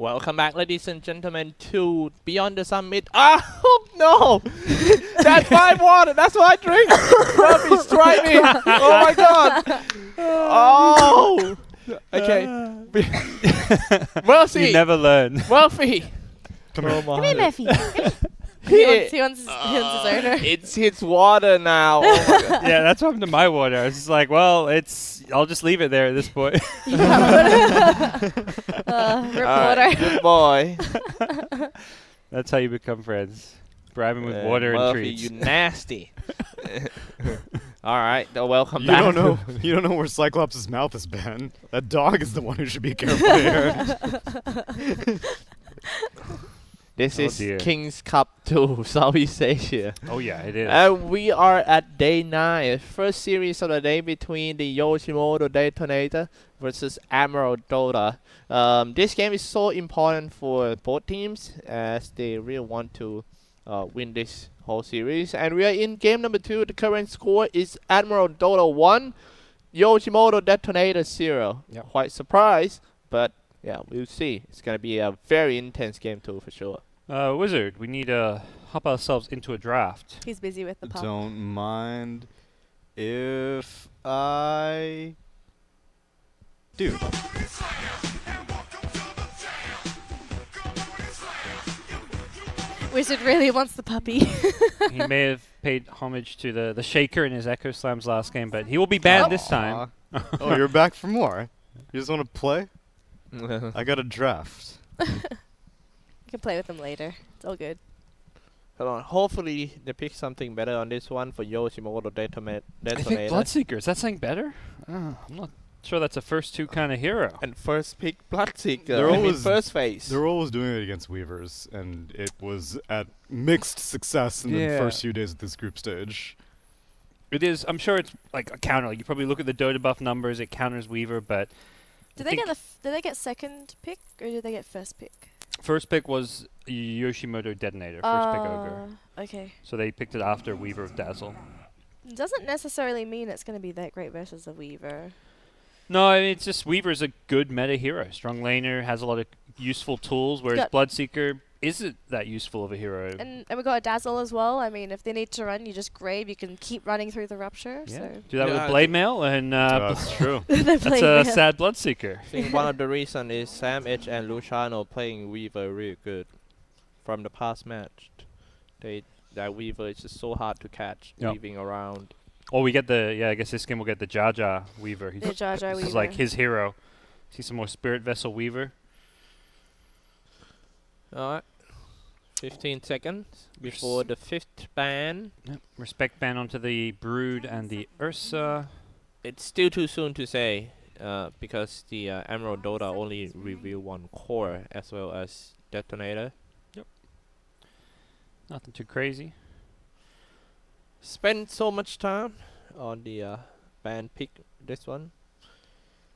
Welcome back, ladies and gentlemen, to Beyond the Summit. Oh no! That's my water. That's what I drink. Murphy, strike me! Oh my god! Oh! Okay. Murphy. You never learn. Murphy. Come here. Come here, Murphy. He wants his owner. It's his water now. Oh my god. Yeah, that's what happened to my water. I was just like, well, I'll just leave it there at this point. Rip Alright, water. good boy. That's how you become friends. Bribing with water and Murphy, treats. you nasty. Alright, welcome You back. don't know. You don't know where Xyclopzz' mouth has been. That dog is the one who should be careful here. This Oh is dear. King's Cup 2, Southeast Asia. Oh yeah, it is. We are at day 9, first series of the day between the Yoshimoto DeToNator versus Admiral Dota. This game is so important for both teams as they really want to win this whole series. And we are in game number 2. The current score is Admiral Dota 1, Yoshimoto DeToNator 0. Yep. Quite surprised, but yeah, we'll see. It's going to be a very intense game too for sure. Wizard, we need to hop ourselves into a draft. He's busy with the pup. Don't mind if I do. Wizard really wants the puppy. He may have paid homage to the Shaker in his Echo Slams last game, but he will be banned this time. Oh, you're back for more. You just want to play? I got a draft. You can play with him later. It's all good. Hold on. Hopefully they pick something better on this one for Yoshimoto I think DeToNator. Bloodseeker, is that something better? I'm not sure that's a first 2 kind of hero. And first pick Bloodseeker. They're I mean always- first phase. They're always doing it against Weavers, and it was at mixed success in the Yeah. first few days of this group stage. It is, I'm sure it's like a counter. Like you probably look at the Dota buff numbers, it counters Weaver, but Did I they think get did they get second pick or did they get first pick? first pick was Yoshimoto DeToNator, first pick Ogre. Okay. So they picked it after Weaver of Dazzle. Doesn't necessarily mean it's going to be that great versus a Weaver. No, I mean, it's just Weaver's a good meta hero. Strong laner, has a lot of useful tools, whereas Got- Bloodseeker isn't that useful of a hero. And we got a Dazzle as well. I mean, if they need to run, you just grave. You can keep running through the Rupture. Yeah. So Do that Yeah, with Blade Mail, and That's true. that's a sad Bloodseeker. I think one of the reasons is Sam Edge and Luciano playing Weaver really good. From the past match, that Weaver is just so hard to catch, Yep. weaving around. Oh, we get I guess this game we'll get the Jaja Weaver. The Jar Jar This is Weaver. like his hero. See some more Spirit Vessel Weaver. Alright. 15 seconds before the 5th ban. Yep. Respect ban onto the Brood and the Ursa. It's still too soon to say because the Emerald Dota only revealed one core as well as DeToNator. Nothing too crazy. Spent so much time on the band pick this one.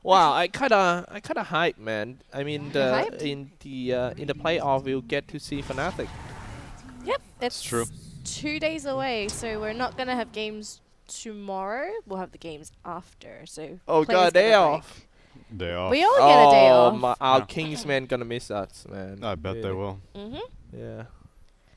Wow, I kinda hype, man. I mean, hyped? in the playoff we'll get to see Fnatic. Yep, it's true. 2 days away, so we're not gonna have games tomorrow. We'll have the games after. So Oh players god, day get a break. off. Day off. We all get a day off. Our Yeah. Kingsmen gonna miss us, man. I bet they Really. will. Yeah.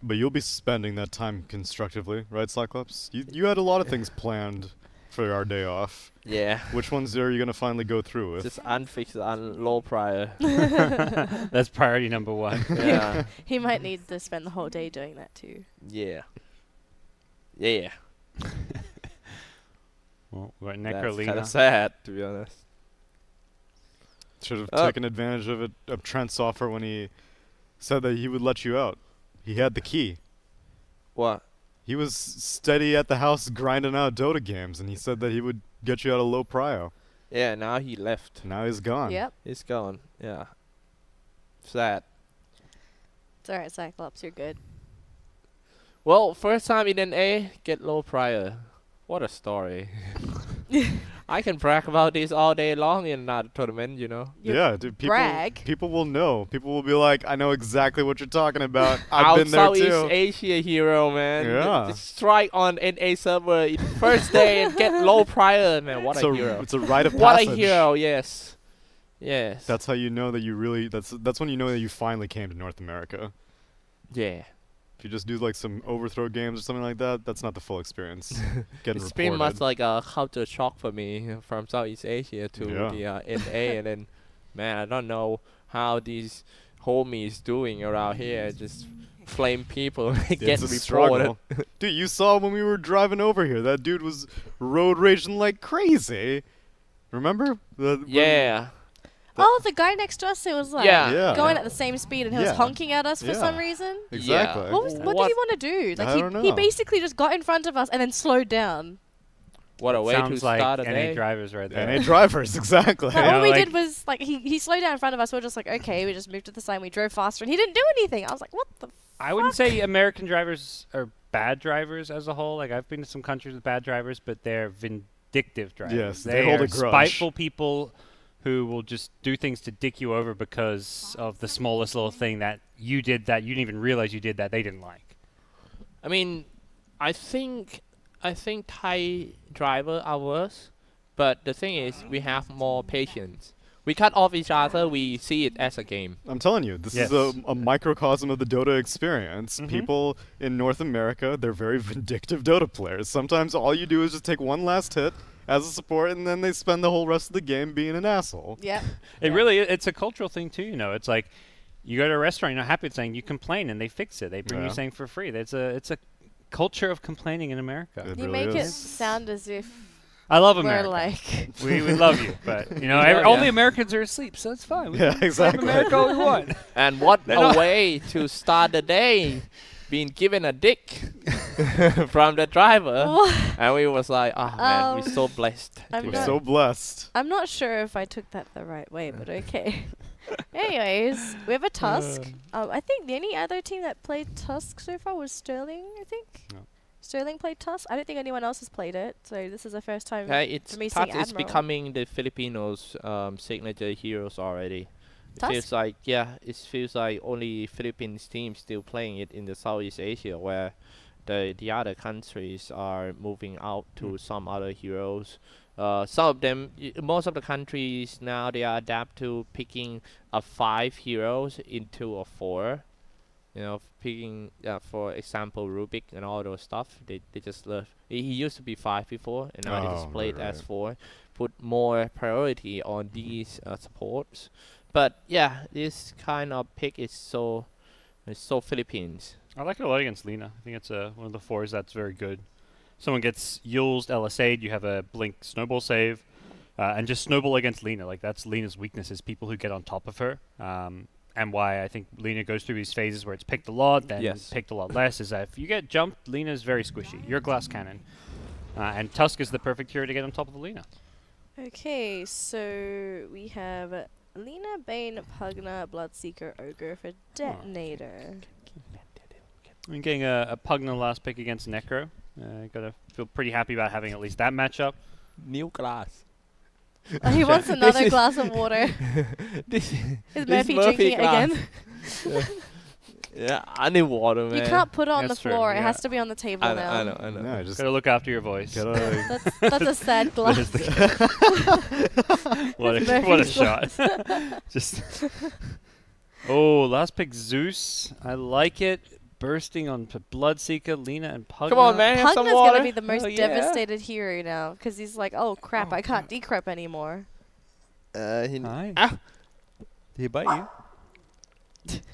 But you'll be spending that time constructively, right, Cyclops? You had a lot of things planned for our day off. Yeah. Which ones are you gonna finally go through with? Just unfixed low prior. That's priority number 1. Yeah. He might need to spend the whole day doing that too. Yeah. Yeah. Well, we got That's kind Necrolina. of sad, to be honest. Should have Oh. taken advantage of it of Trent's offer when he said that he would let you out. He had the key. What? He was steady at the house grinding out Dota games, and he said that he would get you out of low prio. Yeah, now he left. Now he's gone. Yep. He's gone. Yeah. Sad. It's alright, Cyclops. You're good. Well, first time in NA, get low prior. What a story. I can brag about this all day long in another tournament, you know. You Yeah, dude. brag. People will know. People will be like, I know exactly what you're talking about. I've Our been there Southeast too. Asia hero, man. Yeah. Just strike on NA server in first day and get low prior, man. What a hero. It's a rite of What passage. a hero, yes. Yes. That's how you know that you really. That's when you know that you finally came to North America. yeah. If you just do like some overthrow games or something like that, that's not the full experience. Getting It's reported. been much like a culture shock for me from Southeast Asia to Yeah. the NA, and then, man, I don't know how these homies doing around here. Just flame people get It's a reported. struggle. Dude, you saw when we were driving over here, that dude was road raging like crazy. Remember? Yeah. Oh, the guy next to us, it was like Yeah. going at the same speed and he was Yeah. honking at us for some Yeah. reason. Exactly. Yeah. What did he want to do? Like I don't he know. basically just got in front of us and then slowed down. What a way to Sounds like start a NA day. drivers right there. NA drivers, exactly. No, Yeah, all we like- did was like he slowed down in front of us. We are just like, okay, we just moved to the side. We drove faster, and he didn't do anything. I was like, what the? I wouldn't say American drivers are bad drivers as a whole. Like I've been to some countries with bad drivers, but they're vindictive drivers. Yes, they hold are a grudge. spiteful people who will just do things to dick you over because of the smallest little thing that you did that you didn't even realize you did that they didn't like. I mean, I think Thai driver are worse, but the thing is, we have more patience. We cut off each other. We see it as a game. I'm telling you, this Yes. is a microcosm of the Dota experience. Mhm. People in North America, they're very vindictive Dota players. Sometimes all you do is just take one last hit as a support, and then they spend the whole rest of the game being an asshole. Yeah. It Yeah. really it's a cultural thing too. You know, it's like you go to a restaurant, you're not happy with something, you complain and they fix it. They bring you Yeah. something for free. It's a culture of complaining in America. It You really make it is. sound as if I love we're America. like. we love you, but you know, Yeah, only yeah. Americans are asleep, so it's fine. We Yeah, can blame exactly. America all we want. And what They're a not- way to start the day, being given a dick from the driver, and we was like, oh man, we're so blessed. I'm We're not- so blessed. I'm not sure if I took that the right way, but okay. Anyways, we have a Tusk. I think the only other team that played Tusk so far was Sterling, I think. No. Sterling played Tusk. I don't think anyone else has played it, so this is the first time. It's me Tusk seeing is Admiral. becoming the Filipinos' signature heroes already. It Tusk? feels like it feels like only Philippines teams still playing it in the Southeast Asia, where the other countries are moving out to some other heroes. Some of them, most of the countries now, they are adapt to picking 5 heroes into a 4. You know, picking for example Rubik and all those stuff. They just love. He used to be 5 before, and now they just Oh, play it right, as right. 4. Put more priority on these supports. But yeah, this kind of pick is so Philippines. I like it a lot against Lina. I think it's one of the 4s that's very good. Someone gets Yules'd, LSA'd, you have a Blink Snowball save, and just Snowball against Lina. Like, that's Lina's weakness, is people who get on top of her. And why I think Lina goes through these phases where it's picked a lot, then Yes. picked a lot less, is that if you get jumped, Lina's very squishy. You're a glass cannon. And Tusk is the perfect hero to get on top of Lina. Okay, so we have Lina, Bane, Pugna, Bloodseeker, Ogre for DeToNator. I'm getting a Pugna last pick against Necro. Gotta feel pretty happy about having at least that matchup. New glass. Oh, he wants This another is- glass of water. This Is this Murphy Murphy drinking it glass. again? Yeah, I need water, man. You can't put it on That's the true, floor. It yeah. has to be on the table I now. know. No, I just Gotta look after your voice. gotta. That's a sad That is glass. the what a Murphy's shot. Just oh, last pick Zeus. I like it. Bursting on Bloodseeker, Lina, and Pugna. Come on, man, have some Pugna's water. gonna be the most Hell yeah. devastated hero now because he's like, oh crap, I can't decrep anymore. Hi. Ah. Did he bite you?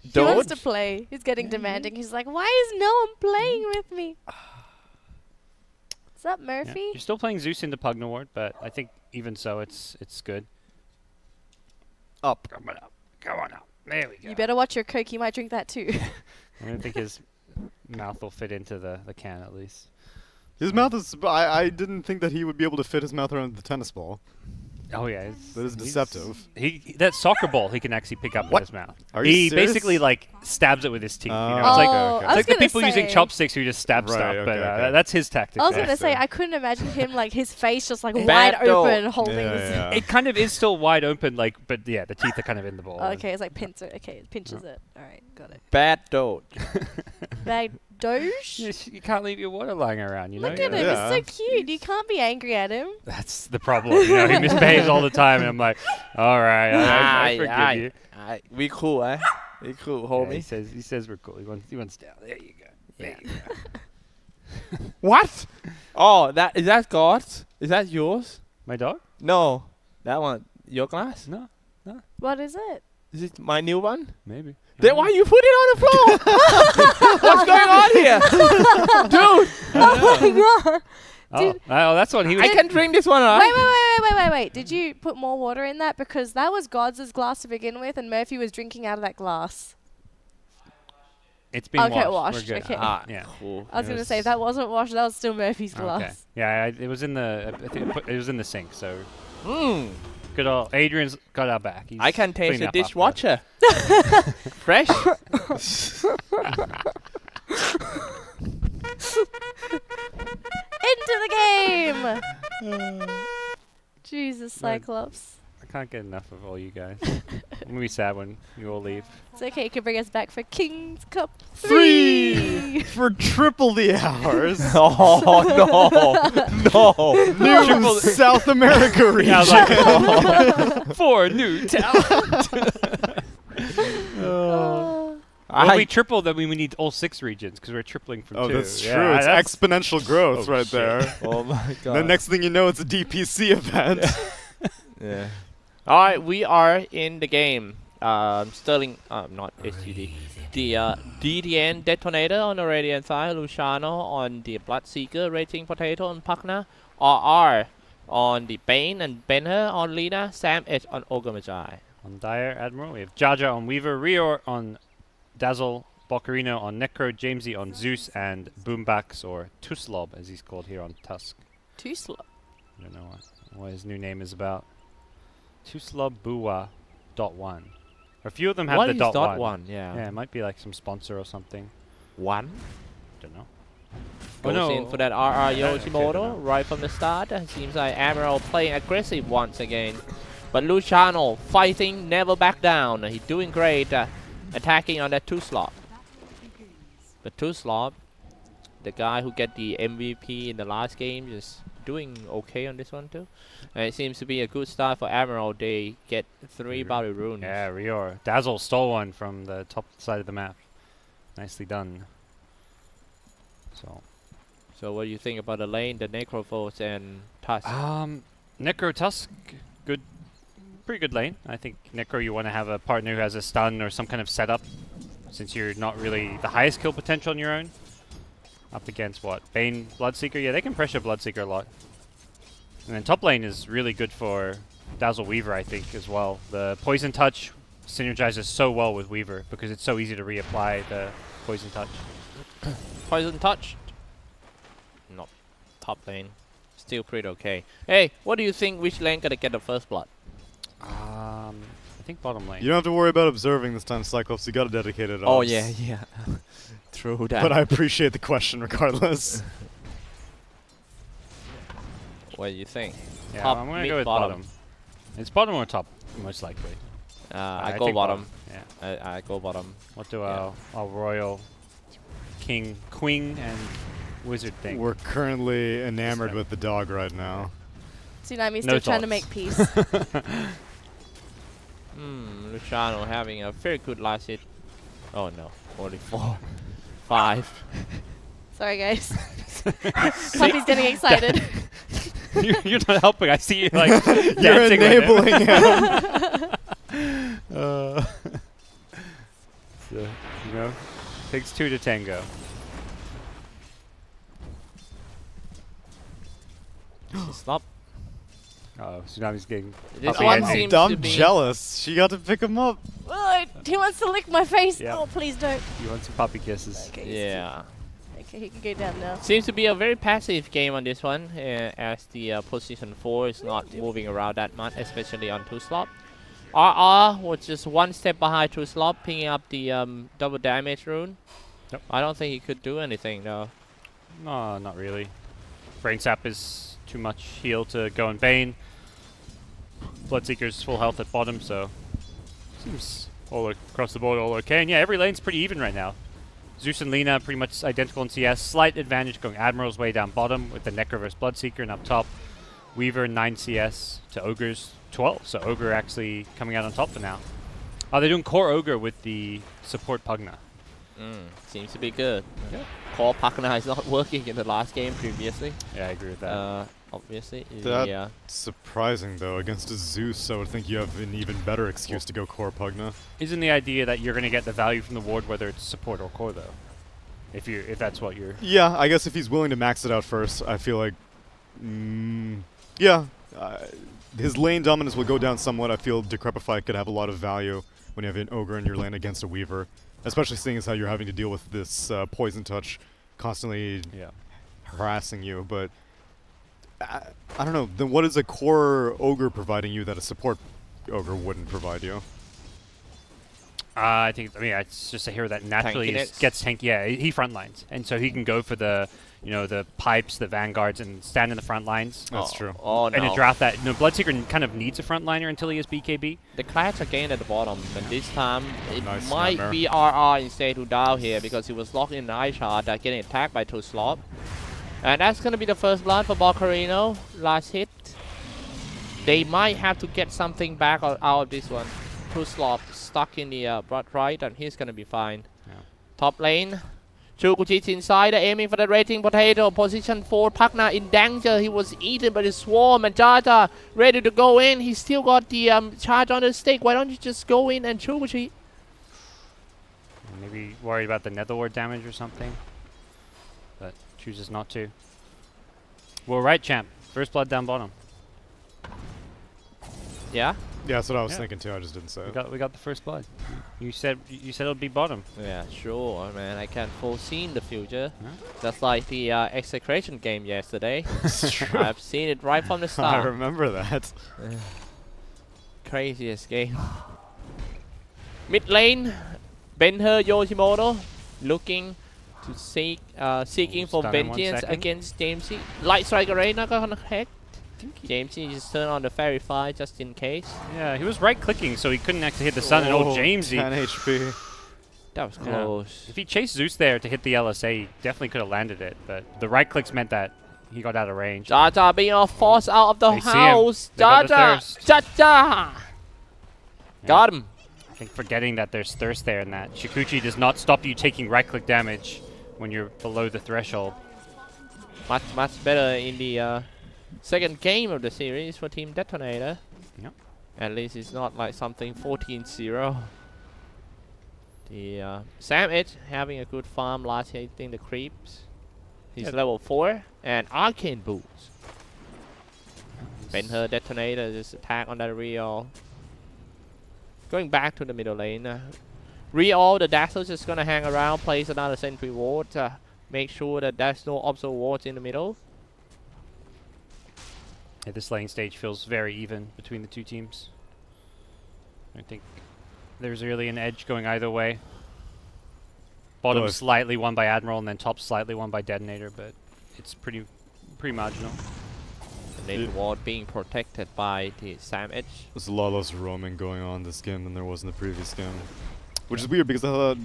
He wants to play. He's getting demanding. He's like, why is no one playing with me? Is that Yeah. Murphy? You're still playing Zeus into Pugna Ward, but I think even so, it's good. Up. Come on up. Come on up. There we go. You better watch your Coke. He might drink that too. I don't think his mouth will fit into the can at least. His mouth is. I didn't think that he would be able to fit his mouth around the tennis ball. Oh yeah, That is deceptive. That soccer ball he can actually pick up What? with his mouth. Are you He serious? basically like stabs it with his teeth. You know? Oh, It's like, okay, I okay. it's was like the gonna people using say- chopsticks who just stab Right, stuff, but okay, okay. that's his tactic. I was there. gonna say so- I couldn't imagine him like his face just like Bad wide dog. open holding Yeah, this. yeah. It kind of is still wide open, like, but yeah, the teeth are kind of in the ball. Oh, okay, it's like pincer. Okay, it pinches it. All right, got it. Bad dog. Bad Doge. You can't leave your water lying around, you know? Look at him, Yeah. it's so cute. You can't be angry at him. That's the problem. You know, he misbehaves all the time, and I'm like, all right, I forgive you. We cool, eh? We cool, Yeah, homie. he says we're cool. He wants down. There you go. There you go. What? Oh, is that GoDz? Is that yours? My dog? No, that one. Your glass? No, What is it? Is it my new one? maybe. Then why you put it on the floor? What's going on here, dude? Oh my god! Oh, that's what he was. I can drink this one, Wait, right? wait. Did you put more water in that? Because that was GoDz's glass to begin with, and Murphy was drinking out of that glass. It's been Okay, washed. washed, We're good. okay. Ah, Yeah. cool. I was It gonna was- say if that wasn't washed, that was still Murphy's glass. Okay. Yeah, it was in the. I think it was in the sink. So Mm. good old Adrian's got our back. He's I can taste cleaned the up after. dishwasher. Fresh. Into the game! Jesus, Cyclops. I can't get enough of all you guys. I'm gonna be sad when you all leave. It's okay, you can bring us back for King's Cup 3 for triple the hours. Oh no! New South America region. Yeah, I was like, for new talent. When we triple, then we need all 6 regions because we're tripling from 2. Oh, that's Yeah, true. It's that's- exponential growth Oh, right shit. there. Oh my god. The next thing you know, it's a DPC event. Yeah. All right, we are in the game. Sterling, not SUD. The DDN DeToNator on the Radiant side, Luciano on the Bloodseeker, Raging Potato on Pakna, RR on the Bane and Benher on Lina, Sam H on Ogre Magi. On Dire Admiral, we have Jaja on Weaver, Rior on Dazzle, Bocarino on Necro, Jamesy on Zeus, and Boombax or Tuslob as he's called here on Tusk. Too slow. I don't know what his new name is about. Tuslobua.1. A few of them have What the is dot dot one. one? Yeah. Yeah, it might be like some sponsor or something. One. Don't know. Goes in for that RR okay, Yoshimoto don't know. right from the start. Seems like Admiral playing aggressive once again. But Luciano fighting, never back down. He's doing great, attacking on that 2-slot. The 2-slot, the guy who get the MVP in the last game, is doing okay on this one too. And it seems to be a good start for Admiral. They get 3 battle runes. Yeah, Rior. Dazzle stole one from the top side of the map. Nicely done. So what do you think about the lane, the Necrophos and Tusk? Necro Tusk, good, pretty good lane. I think Necro, you want to have a partner who has a stun or some kind of setup, since you're not really the highest kill potential on your own. Up against what? Bane, Bloodseeker? Yeah, they can pressure Bloodseeker a lot. And then top lane is really good for Dazzle Weaver, I think, as well. The Poison Touch synergizes so well with Weaver because it's so easy to reapply the Poison Touch. Poison touch. Not top lane. Still pretty okay. Hey, what do you think? Which lane gonna get the first blood? I think bottom lane. You don't have to worry about observing this time, Cyclops. You got a dedicated Oh ops. yeah. True that. But I appreciate the question regardless. What do you think? Yeah, Top, I'm gonna mid, go with bottom. bottom. It's bottom or top, most likely. I I go think bottom. Yeah. I go bottom. What do Yeah. our royal king, queen, and wizard think? We're currently enamored Respect. with the dog right now. Tsunami's No still trying to thoughts. make peace. Luciano having a very good last hit. Oh no, only 4, 5. Sorry, guys. Puppy's getting excited. You're not helping. I see you like You're dancing with him. enabling him. So, you know, takes 2 to tango. Stop. Oh, Tsunami's getting. This puppy one ending. seems to I'm be jealous. She got to pick him up. Oh, he wants to lick my face. Yeah. Oh, please don't. You want some puppy kisses? Okay, Yeah. Okay, he can go down now. Seems to be a very passive game on this one, as the position 4 is not moving around that much, especially on 2-slot. RR was just 1 step behind 2-slot, picking up the double damage rune. Yep. I don't think he could do anything though. No, not really. Brain Sap is too much heal to go in Bane. Bloodseeker's full health at bottom, so seems all across the board all okay. And yeah, every lane's pretty even right now. Zeus and Lina pretty much identical in CS. Slight advantage going Admiral's way down bottom with the Necro versus Bloodseeker, and up top, Weaver 9 CS to Ogre's 12. So Ogre actually coming out on top for now. Oh, they're doing core Ogre with the support Pugna. Seems to be good. Yeah. Core Pugna is not working in the last game previously. Yeah, I agree with that. Obviously. That's Yeah. surprising, though. Against a Zeus, I would think you have an even better excuse to go core Pugna. Isn't the idea that you're going to get the value from the ward whether it's support or core, though? If that's what you're... Yeah, I guess if he's willing to max it out first, I feel like... yeah. His lane dominance will go down somewhat. I feel Decrepify could have a lot of value when you have an Ogre in your lane against a Weaver. Especially seeing as how you're having to deal with this poison touch constantly harassing you. But I don't know. Then what is a core Ogre providing you that a support Ogre wouldn't provide you? I think, it's just a hero that naturally gets tanky. Yeah, he frontlines. And so he can go for the, the pipes, the vanguards, and stand in the front lines. That's true. Oh, no. And a draft that, Bloodseeker kind of needs a frontliner until he has BKB. The clash again at the bottom, and this time it Nice might Nightmare. be RR instead who down here because he was locked in the eye shard, getting attacked by Xyclopzz. And that's going to be the first blood for Bocarino. Last hit. They might have to get something back out of this one. Xyclopzz stuck in the blood right, and he's going to be fine. Yeah. Top lane. GoDz inside, aiming for the rating potato. Position 4, Pugna in danger. He was eaten by the swarm, and Jata ready to go in. He still got the charge on the stick. Why don't you just go in and GoDz? Maybe worried about the Nether Ward damage or something. But chooses not to. Well, right, champ. First blood down bottom. Yeah? Yeah, that's what I was thinking too. I just didn't say it. We got the first blood. You said it'll be bottom. Yeah, sure, man. I can foresee the future. Huh? Just like the execration game yesterday. It's true. I've seen it right from the I start. remember that. Craziest game. Mid lane, Ben-Hur Yoshimoto looking to seeking for Stun in 1 vengeance second. against Jamesy. Light Strike Array not gonna hit. Jamesy just turned on the Verify just in case. Yeah, he was right-clicking, so he couldn't actually hit the stun. And Jamesy. 10 HP. That was close. If he chased Zeus there to hit the LSA, he definitely could have landed it. But the right clicks meant that he got out of range. Jata being forced out of the They see him. house. They got the Jata! thirst. Jata! Yeah. Got him. I think forgetting that there's thirst there and that Shikuchi does not stop you taking right-click damage when you're below the threshold. Much better in the second game of the series for Team DeToNator. Yep. At least it's not like something 14-0. The Sam Edge having a good farm last hitting the creeps. He's level 4 and Arcane Boots. Ben-Hur DeToNator just attack on that Real. Going back to the middle lane. Real, the Dazzle's just gonna hang around, place another sentry ward to make sure that there's no obstacle wards in the middle. Yeah, this lane stage feels very even between the two teams. I think there's really an edge going either way. Bottom slightly won by Admiral, and then top slightly won by DeToNator, but it's pretty marginal. The lane ward being protected by the Sam Edge. There's a lot less roaming going on this game than there was in the previous game. Which is weird because I thought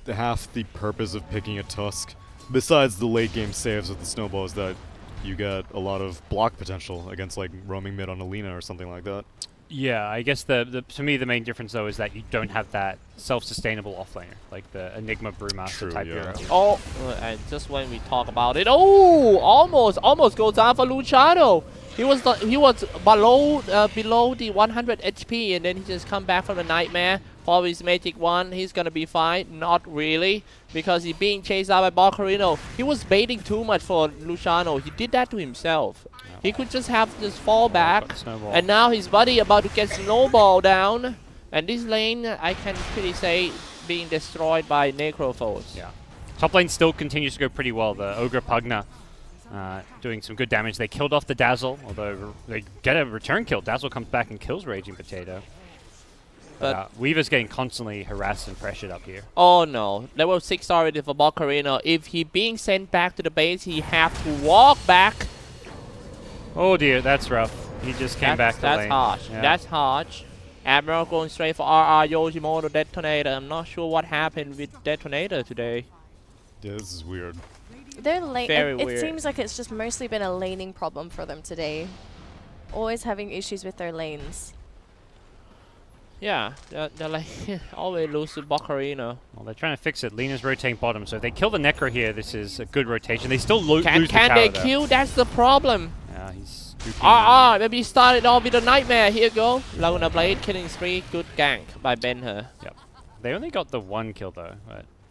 half the purpose of picking a Tusk, besides the late game saves with the snowball, is that you get a lot of block potential against like roaming mid on Alina or something like that. Yeah, I guess to me the main difference though is that you don't have that self-sustainable offlaner like the Enigma Brewmaster type hero. Oh, and just when we talk about it, almost goes down for Luciano. He was below the 100 HP, and then he just come back from the nightmare. For his magic one, he's gonna be fine. Not really, because he's being chased out by Bocarino. He was baiting too much for Luciano. He did that to himself. Yeah. He could just have this fall back, and now his buddy about to get snowball down. And this lane, I can pretty say, being destroyed by Necrophos. Yeah. Top lane still continues to go pretty well. The Ogre Pugna doing some good damage. They killed off the Dazzle, although they get a return kill. Dazzle comes back and kills Raging Potato. But Weaver's getting constantly harassed and pressured up here. Oh no, level 6 already for Bocarino. If he being sent back to the base, he have to walk back. Oh dear, that's rough. He just came back to lane. That's harsh. Yeah. That's harsh. Admiral going straight for RR Yoshimoto DeToNator. I'm not sure what happened with DeToNator today. Yeah, this is weird. They're late. Very It weird. seems like it's just mostly been a laning problem for them today. Always having issues with their lanes. Yeah, they're like always lose to Bocarino. Well, they're trying to fix it. Lena's rotating bottom, so if they kill the Necro here, this is a good rotation. They still lose the Can tower, they though. kill? That's the problem. Yeah, he's scooping. Maybe started off with a nightmare. Here you go. Laguna Blade killing spree. Good gank by Ben-Hur. Yep. They only got the one kill, though.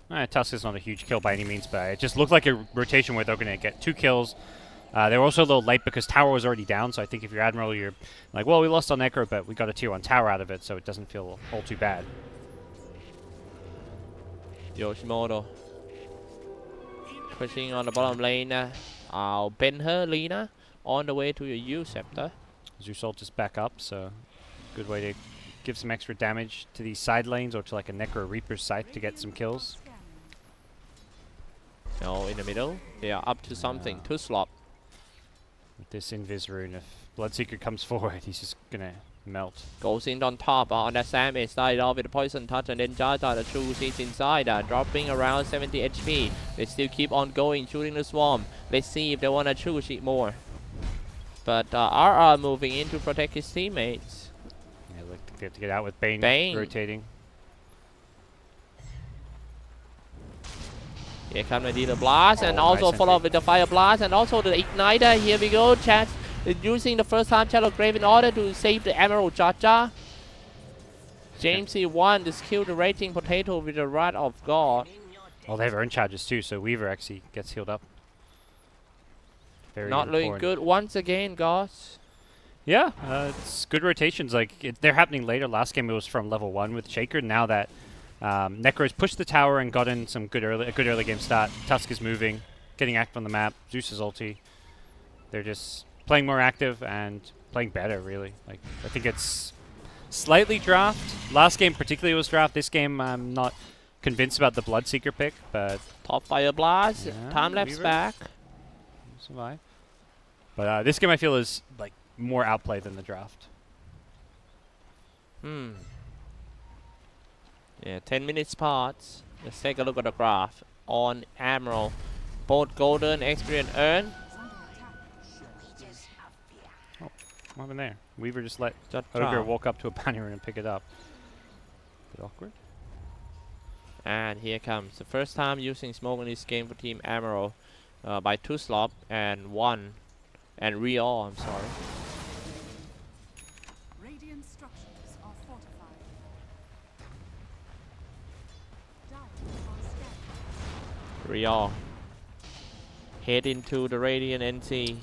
But, Tusk is not a huge kill by any means, but it just looked like a rotation where they're going to get 2 kills. They were also a little late because tower was already down, so I think if you're Admiral, you're like, well, we lost on Necro, but we got a tier 1 tower out of it, so it doesn't feel all too bad. Yoshimoto pushing on the bottom lane. Ben-Hur, Lina on the way to your U-Scepter. Zeus ult is back up, so good way to give some extra damage to these side lanes or to like a Necro Reaper's scythe to get some kills. No, in the middle. They are up to something. To slop. With this Invis rune, if Bloodseeker comes forward, he's just gonna melt. Goes in on top on that Sam. It started off with a poison touch and then Jaja the true sees inside. Dropping around 70 HP. They still keep on going, shooting the swarm. Let's see if they want to choose it more. But RR moving in to protect his teammates. Yeah, like they have to get out with Bane, rotating. Here comes the Dealer Blast and also nice follow up with the Fire Blast and also the Igniter. Here we go, chat. Using the first time Shadow Grave in order to save the Admiral Jaja. James C1 just killed the Raging Potato with the Wrath of God. Oh, they have urn charges too, so Weaver actually gets healed up. Very Not looking important. good once again, guys. Yeah, it's good rotations. Like they're happening later. Last game it was from level 1 with Shaker. Now that Necro's pushed the tower and got in some good early game start. Tusk is moving, getting active on the map. Zeus is ulti. They're just playing more active and playing better, really. Like I think it's slightly draft. Last game particularly was draft. This game I'm not convinced about the Bloodseeker pick, but Top Fire Blast. Yeah, Time lapse Weaver. back. Survive. But this game I feel is like more outplayed than the draft. Yeah, 10 minutes parts. Let's take a look at the graph on Admiral. Both golden experience earned. What happened there? Weaver just let Just Ogre drop. walk up to a banner and pick it up. Bit awkward. And here comes the first time using smoke in this game for Team Admiral by 2 slop and 1 and Real, I'm sorry. Radiant structures are fortified. Dire are scattered. Real. Head into the Radiant NC.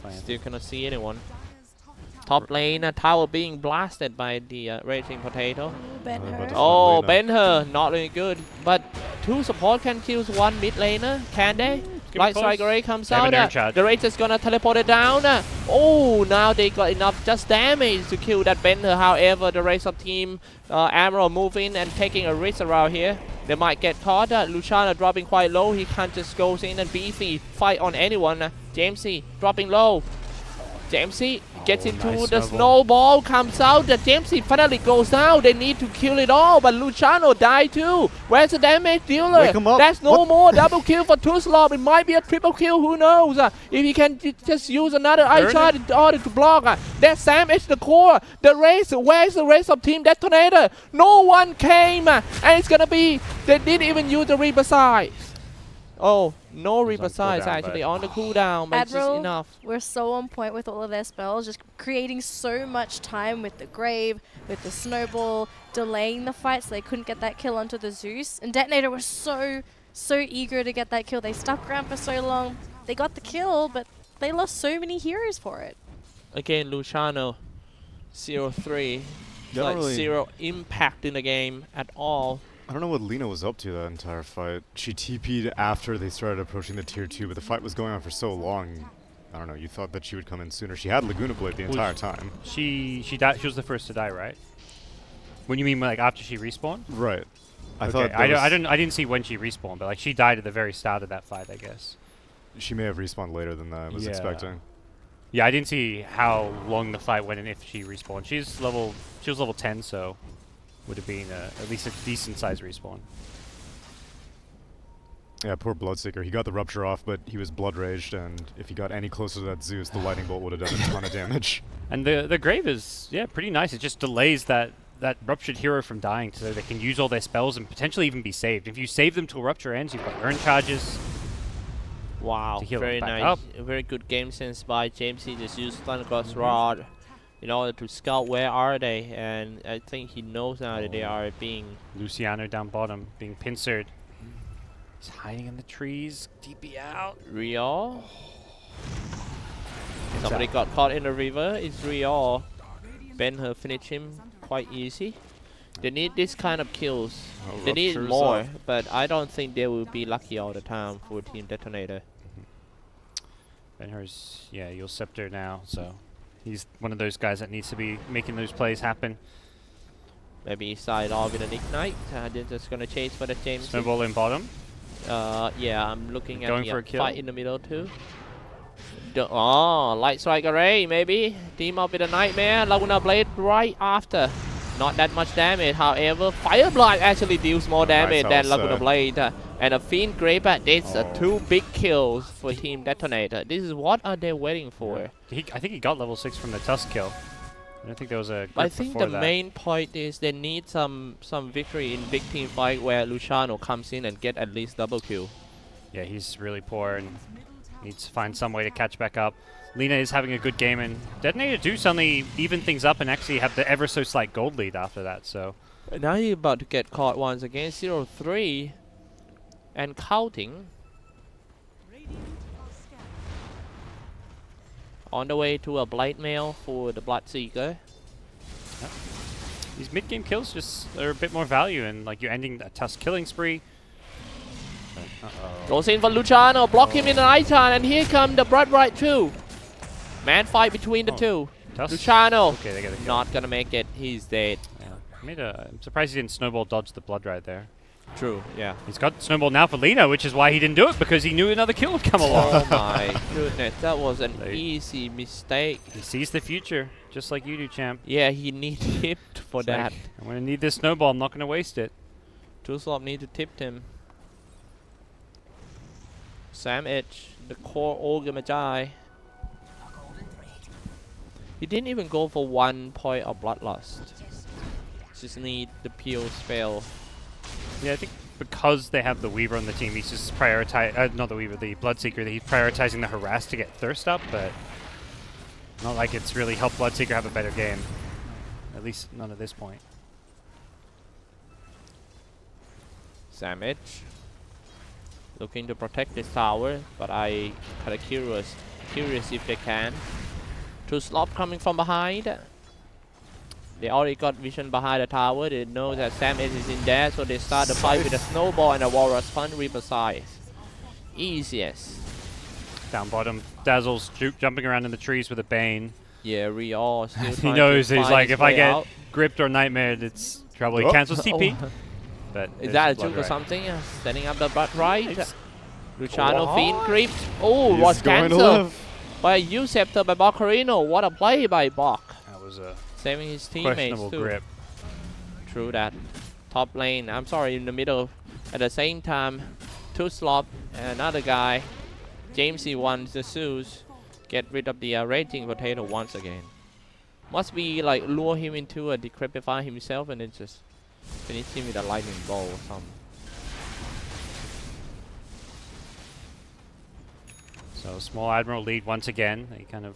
Yeah, Still cannot see anyone. Dire's top tower Top lane, tower being blasted by the Raging Potato. Ben-Hur. Oh, Lena. Ben-Hur, not really good. But 2 support can kill 1 mid laner, can they? Give Light it close. Strike Array comes They have out. an air charge. The Rage is gonna teleport it down. Oh, now they got enough just damage to kill that Ben-Hur. However, the rest of team Admiral move in and taking a risk around here. They might get caught. Luciano dropping quite low. He can't just go in and beefy fight on anyone. Jamesy dropping low. Jamesy gets into nice the snowball. snowball, comes out. The Jamesy finally goes down. They need to kill it all, but Luciano died too. Where's the damage dealer? Wake him up. That's no What? more. Double kill for Tuslop. It might be a triple kill. Who knows? If he can just use another eye shot in order to block. That Sam is the core. The race. Where's the rest of Team DeToNator? No one came, and it's gonna be. They didn't even use the Reaper size. Oh, no It was Reaper on size cooldown, actually but- on the cooldown, but it's just Admiral, enough. we're so on point with all of their spells, just creating so much time with the Grave, with the Snowball, delaying the fight so they couldn't get that kill onto the Zeus. And DeToNator was so eager to get that kill. They stuck around for so long. They got the kill, but they lost so many heroes for it. Again, Luciano, 0-3. Yeah, Like really. 0 impact in the game at all. I don't know what Lena was up to that entire fight. She TP'd after they started approaching the tier 2, but the fight was going on for so long. I don't know, you thought that she would come in sooner. She had Laguna Blade the entire time. She died. She was the first to die, right? When you mean like after she respawned? Right. I Okay, thought I that didn't see when she respawned, but like she died at the very start of that fight, I guess. she may have respawned later than I was Yeah. expecting. Yeah, I didn't see how long the fight went and if she respawned. She was level 10, so would have been at least a decent size respawn. Yeah, poor Bloodseeker. He got the rupture off, but he was blood raged, and if he got any closer to that Zeus, the lightning bolt would have done a ton of damage. And the Grave is, yeah, pretty nice. It just delays that ruptured hero from dying so they can use all their spells and potentially even be saved. If you save them till rupture ends, you've got urn charges. Wow, To heal very them back nice. up. A very good game sense by James. He just used Thundercross Rod in order to scout where are they, and I think he knows now that they are being... Luciano down bottom, being pincered. He's hiding in the trees. DP out. Real. Somebody got caught in the river. It's Real. Ben her finish him quite easy. They need this kind of kills. Oh, They need ruptures more, up. but I don't think they will be lucky all the time for Team DeToNator. Benher's, yeah, your Scepter now, so he's one of those guys that needs to be making those plays happen. Maybe side off with an ignite. They're just gonna chase for the James. Snowball in bottom. Yeah, I'm looking at Going the for a kill. fight in the middle too. Oh, light strike array maybe. Team up with a nightmare. Laguna Blade right after. Not that much damage. However, Fire Blood actually deals more damage than Laguna Blade. And a Fiend Graper. That's two big kills for Team DeToNator. This is what are they waiting for? I think he got level 6 from the Tusk kill. I don't think there was a grip I think before the that. main point is they need some victory in big team fight where Luciano comes in and get at least double kill. Yeah, he's really poor and needs to find some way to catch back up. Lina is having a good game, and DeToNator do suddenly even things up and actually have the ever so slight gold lead after that. So Now you're about to get caught once again. 0-3 and counting. On the way to a Blade Mail for the Bloodseeker. these mid-game kills just are a bit more value, and like you're ending a Tusk killing spree. Goes in for Luciano, block him in an Iton, and here come the Blood Right 2. Man fight between the two. Tusk? Luciano, Okay, they get the kill. not gonna make it. He's dead. Yeah. I'm surprised he didn't snowball dodge the blood right there. True, yeah. He's got snowball now for Lina, which is why he didn't do it, because he knew another kill would come along. Oh my goodness, that was an They- easy mistake. He sees the future, just like you do, champ. Yeah, he need tipped for It's that. like, I'm gonna need this snowball. I'm not gonna waste it. Tuslop need to tip him. Sam Edge, the core Ogre Magi. He didn't even go for 1 point of Bloodlust. Just need the pure spell. Yeah, I think because they have the Weaver on the team, he's just not the Weaver, the Bloodseeker, that he's prioritizing the Harass to get Thirst up, but not like it's really helped Bloodseeker have a better game. At least none at this point. Sam Edge. Looking to protect this tower, but I kinda curious if they can. Tuslop coming from behind. They already got vision behind the tower. They know that Sam Edge is in there, so they start the fight with a snowball and a Walrus Punch Reaper size. Easiest. Down bottom, Dazzle's jumping around in the trees with a Bane. Yeah, Riol still He trying knows, to he's find like, his if I way get out. gripped or nightmared, it's trouble. He Oh. cancels TP. But Is there's that a Blood juke or Right. something? Setting up the butt right. Nice. Luciano What? Fiend creep. Oh, He's was going to cancelled live. by a U-Scepter by Boccarino. What a play by Bok. That was a Saving his teammates questionable too. grip. True that. Top lane, I'm sorry, in the middle. At the same time, Tuslop and another guy, Jamesy wants the Zeus. Get rid of the raging potato once again. Must be like lure him into a decrepify himself and then just finish him with a lightning bolt or something. So small Admiral lead once again. They kind of,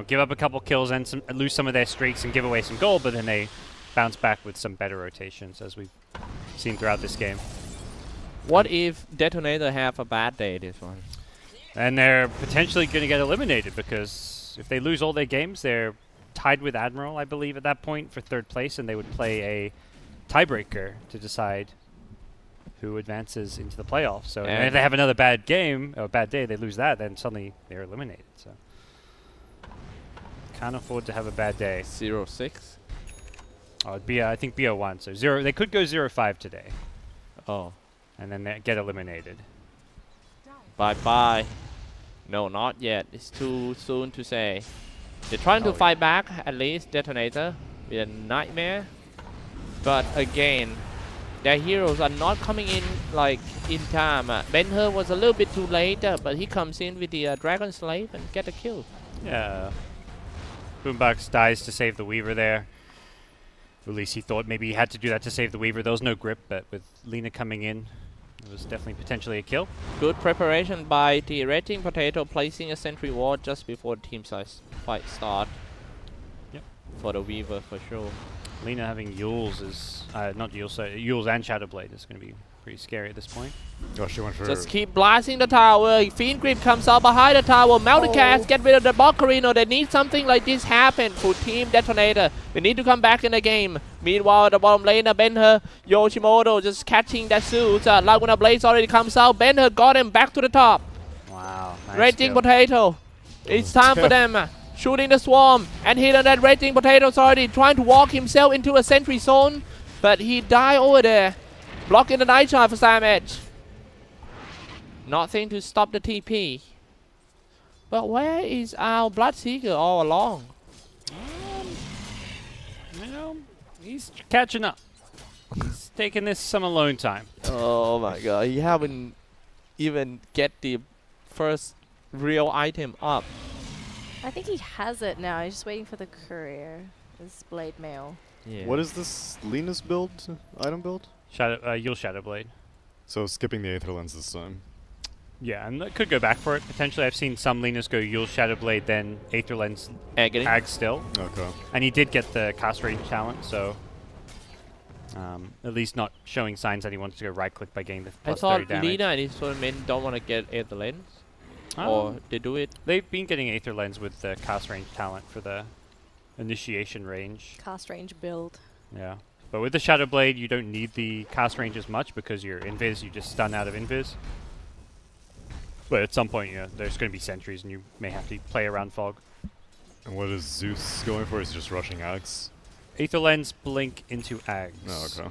give up a couple kills and lose some of their streaks and give away some gold, but then they bounce back with some better rotations, as we've seen throughout this game. What if DeToNator have a bad day this one? And they're potentially going to get eliminated, because if they lose all their games, they're tied with Admiral, I believe, at that point for 3rd place, and they would play a tiebreaker to decide who advances into the playoffs. So and if they have another bad game, or a bad day, they lose that, then suddenly they're eliminated. So can't afford to have a bad day. 0-6? Oh, it'd be, I think, BO1. So they could go 0-5 today, Oh. and then they get eliminated. Bye-bye. No, not yet. It's too soon to say. They're trying to Oh, fight back, at least DeToNator, with a nightmare. But again, their heroes are not coming in like in time. Ben-Hur was a little bit too late, but he comes in with the Dragon Slave and get a kill. Yeah. Boombox dies to save the Weaver there. Or at least he thought maybe he had to do that to save the Weaver. There was no grip, but with Lina coming in, it was definitely potentially a kill. Good preparation by the Red Team Potato, placing a sentry ward just before the team size fight start. Yep. For the Weaver for sure. Lina having Yules is not Yules, so Yules and Shadowblade is going to be pretty scary at this point. Oh, she went for. Just keep blasting the tower. Fiend Grip comes out behind the tower. Melticast, get rid of the Bocarino. They need something like this happen for Team DeToNator. They need to come back in the game. Meanwhile, the bottom laner, Ben-Hur, Yoshimoto just catching that suit. Laguna Blaze already comes out. Ben-Hur got him back to the top. Wow. Nice Raging kill. Potato. It's time for them. Shooting the swarm. And hitting that Raging Potato's already trying to walk himself into a sentry zone. But he died over there. Blocking the Night Shot for damage. Nothing to stop the TP. But where is our Bloodseeker all along? You know, he's catching up. He's taking this some alone time. Oh my god, he haven't even get the first real item up. I think he has it now. He's just waiting for the courier. His blade mail. Yeah. What is this Lina's build? Item build? Yules Shadowblade. So skipping the Aether Lens this time. Yeah, and that could go back for it. Potentially, I've seen some Linas go Yules Shadowblade, then Aether Lens Agony? Ag still. Okay. And he did get the cast range talent, so at least not showing signs that he wants to go right click by getting the I plus 30 thought damage. Lina and his tournament don't want to get Aether Lens. Or they do it. They've been getting Aether Lens with the cast range talent for the initiation range. Cast range build. Yeah. But with the Shadowblade, you don't need the cast range as much because you're invis, you just stun out of invis. But at some point, you know, there's going to be sentries and you may have to play around fog. And what is Zeus going for? Is he just rushing Axe? Aether Lens blink into Ags. Oh, okay.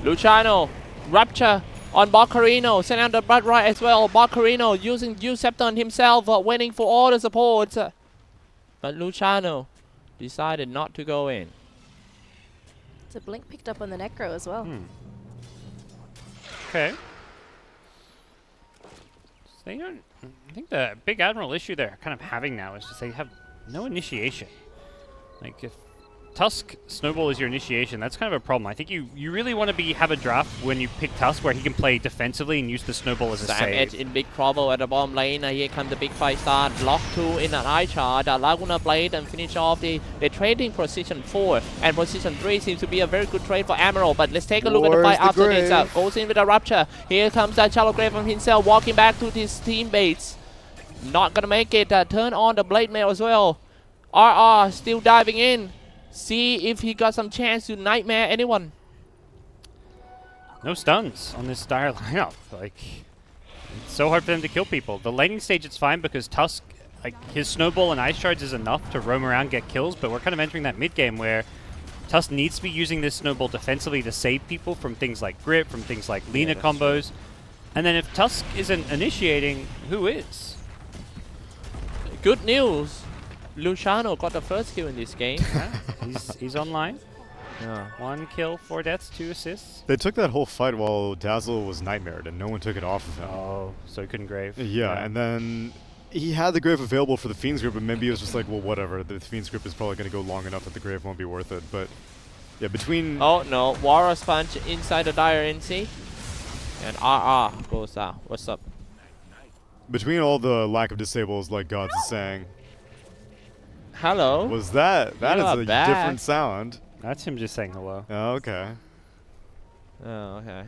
Luciano, Rupture on Bocarino, send out the Blood Right as well. Bocarino using Septon himself, waiting for all the support. But Luciano decided not to go in. It's a blink picked up on the Necro as well. Okay. So they don't, I think the big Admiral issue they're kind of having now is just they have no initiation. Like if Tusk Snowball is your initiation, that's kind of a problem. I think you really want to have a draft when you pick Tusk where he can play defensively and use the Snowball as a Sam Edge save. in big trouble at the bottom lane. Here comes the big fight start. Block 2 in an eye chart. Laguna Blade and finish off the trading position 4. And position 3 seems to be a very good trade for Admiral. But let's take a look at the fight after this. Goes in with a Rupture. Here comes Shallow Grave from himself, walking back to his teammates. Not gonna make it. Turn on the Blade Mail as well. RR still diving in. See if he got some chance to nightmare anyone. No stuns on this dire lineup. Like, it's so hard for them to kill people. The laning stage, it's fine because Tusk, like, his Snowball and Ice Shards is enough to roam around, get kills, but we're kind of entering that mid game where Tusk needs to be using this Snowball defensively to save people from things like Grip, from things like Lina combos. And then if Tusk isn't initiating, who is? Good news. Luciano got the first kill in this game. He's online. Yeah. 1 kill, 4 deaths, 2 assists. They took that whole fight while Dazzle was nightmared and no one took it off of him. Oh, so he couldn't grave. Yeah, and then he had the grave available for the Fiend's Grip, but maybe it was just like, well, whatever. The Fiend's Grip is probably going to go long enough that the grave won't be worth it. But yeah, between... Oh no, Warrior's Punch inside the Dire NC. And RR goes out. What's up? Between all the lack of disables, like GoDz is saying, Hello? was that is You're a back. different sound. That's him just saying hello. Oh, okay. Oh, okay.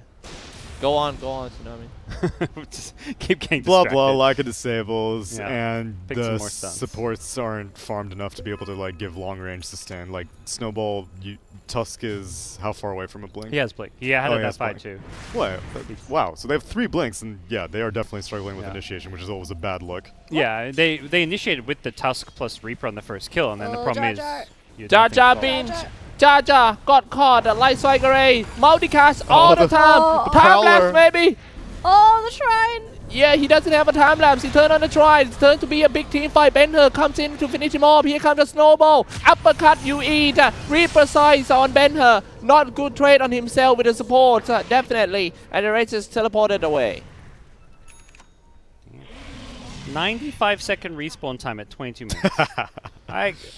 Go on, Tsunami. Just keep getting Blah distracted. blah, lack of disables, Yeah. and Pick some the more stuns. supports aren't farmed enough to be able to like give long range sustain. Like Snowball, Tusk is how far away from a blink? He has blink. He had Oh, it he that has fight blink. too. What? Wow. So they have 3 blinks, and yeah, they are definitely struggling with Yeah. initiation, which is always a bad look. Yeah, they initiated with the Tusk plus Reaper on the first kill, and then the Oh, problem is... Jar Jar. you Jar don't Jar think Binks. Jar Jar got caught. Light Strike Array. Multicast all the time. Oh. Time Prowler. lapse, maybe. Oh, the shrine! Yeah, he doesn't have a time lapse. He turned on the try. It's turned to be a big team fight. Ben-Hur comes in to finish him off. Here comes the snowball. Uppercut you eat. Reaper size on Ben-Hur. Not good trade on himself with the support. Definitely. And the race is teleported away. 95-second respawn time at 22 minutes.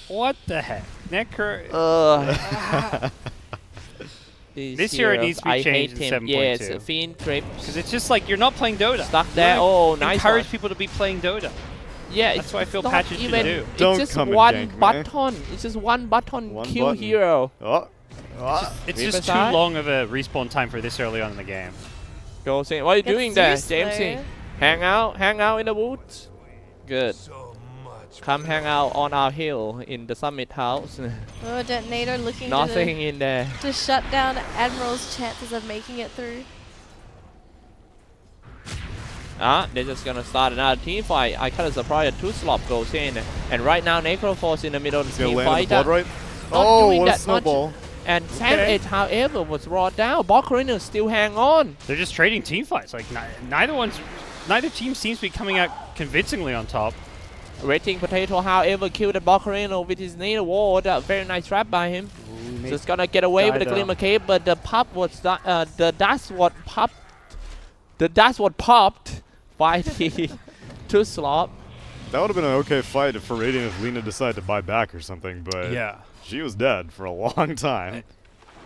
What the heck? Necro. This year it needs to be changed in 7.2. Yes, Fiend trips. Because it's just like you're not playing Dota. Stuck there. Oh, nice. Encourage people to be playing Dota. Yeah, that's what I feel patches should do. Don't it's just come and one gank me. button. It's just one button. One kill button. hero. It's Reaper just too side? long of a respawn time for this early on in the game. Goes in. What are you Gets doing there, Zeus Jamesy? though. Hang out in the woods. Good. Come hang out on our hill in the summit house. Oh, DeToNator looking Nothing in there. to shut down Admiral's chances of making it through. They're just gonna start another team fight. I kind of surprised that Xyclopzz goes in, and right now Necroforce in the middle of the He's team gonna land fight. the blood right. Not Oh, doing what a that much. snowball! And Savage, however, was brought down. Bokarina still hang on. They're just trading team fights. Like neither team seems to be coming out convincingly on top. Rating Potato, however, killed the Bokarina with his Nina ward. Very nice trap by him. Just gonna get away with the Glimmer Cape, but the pop was the dust what popped. The dust what popped by the Xyclopzz. That would have been an okay fight for Radiant if Lina decided to buy back or something, but Yeah. she was dead for a long time.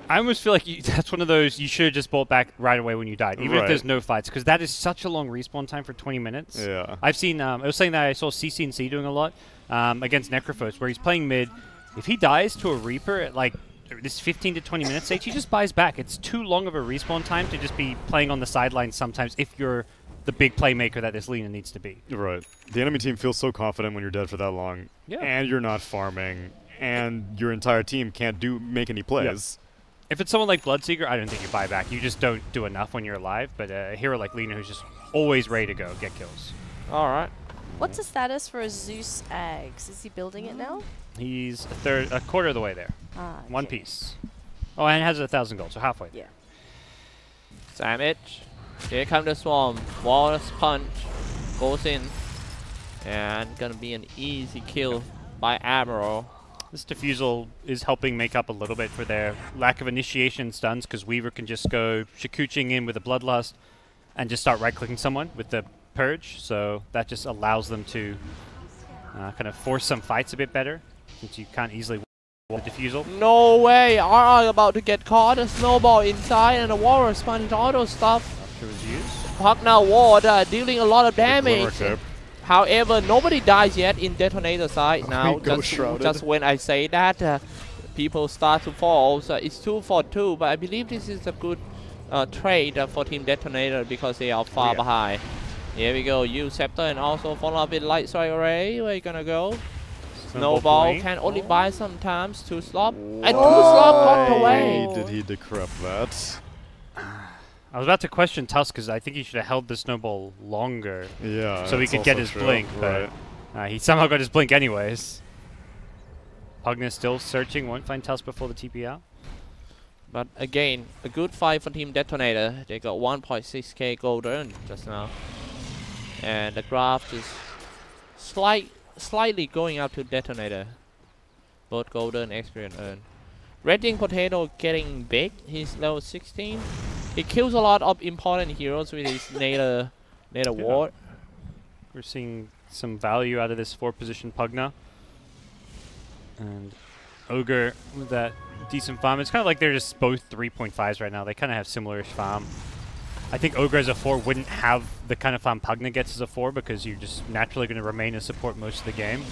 I almost feel like that's one of those you should have just bought back right away when you died, even if there's no fights, because that is such a long respawn time for 20 minutes. Yeah. I've seen, I was saying that I saw CC&C doing a lot against Necrophos, where he's playing mid. If he dies to a Reaper at like this 15 to 20 minutes stage, he just buys back. It's too long of a respawn time to just be playing on the sidelines sometimes if you're the big playmaker that this Lina needs to be. Right. The enemy team feels so confident when you're dead for that long, and you're not farming, and your entire team can't make any plays. If it's someone like Bloodseeker, I don't think you buy back. You just don't do enough when you're alive. But a hero like Lina who's just always ready to go, get kills. All right. What's the status for Zeus Eggs? Is he building it now? He's a quarter of the way there. Ah, One okay. piece. Oh, and has 1,000 gold, so halfway. Yeah. Savage. Here comes the swarm. Wallace punch goes in, and gonna be an easy kill by Admiral. This Diffusal is helping make up a little bit for their lack of initiation stuns, because Weaver can just go Shikuching in with a Bloodlust and just start right-clicking someone with the Purge, so that just allows them to kind of force some fights a bit better, since you can't easily wall the Diffusal. No way! RR about to get caught. A snowball inside, and a Warrior spawning auto stuff. After his use. Pugna ward dealing a lot of Glimmer damage. Cape. However, nobody dies yet in DeToNator side now. Ghost Shrouded. Just when I say that, people start to fall. So it's 2 for 2, but I believe this is a good trade for Team DeToNator because they are far behind. Here we go. Use Scepter and also follow up with Light Strike Array. Where you gonna go? Snowball can only buy sometimes. Xyclopzz. And Xyclopzz got away. Did he decrypt that? I was about to question Tusk, because I think he should have held the Snowball longer. Yeah. So he that's could get also his true. blink, but he somehow got his blink anyways. Pugna still searching, won't find Tusk before the TP out. But again, a good fight for Team DeToNator. They got 1.6k gold earned just now. And the graph is slightly going up to DeToNator. Both gold and experience earned. Redding Potato getting big. He's level 16. He kills a lot of important heroes with his Nader ward. We're seeing some value out of this 4-position Pugna. And Ogre with that decent farm. It's kind of like they're just both 3.5s right now. They kind of have similar-ish farm. I think Ogre as a 4 wouldn't have the kind of farm Pugna gets as a 4, because you're just naturally going to remain a support most of the game.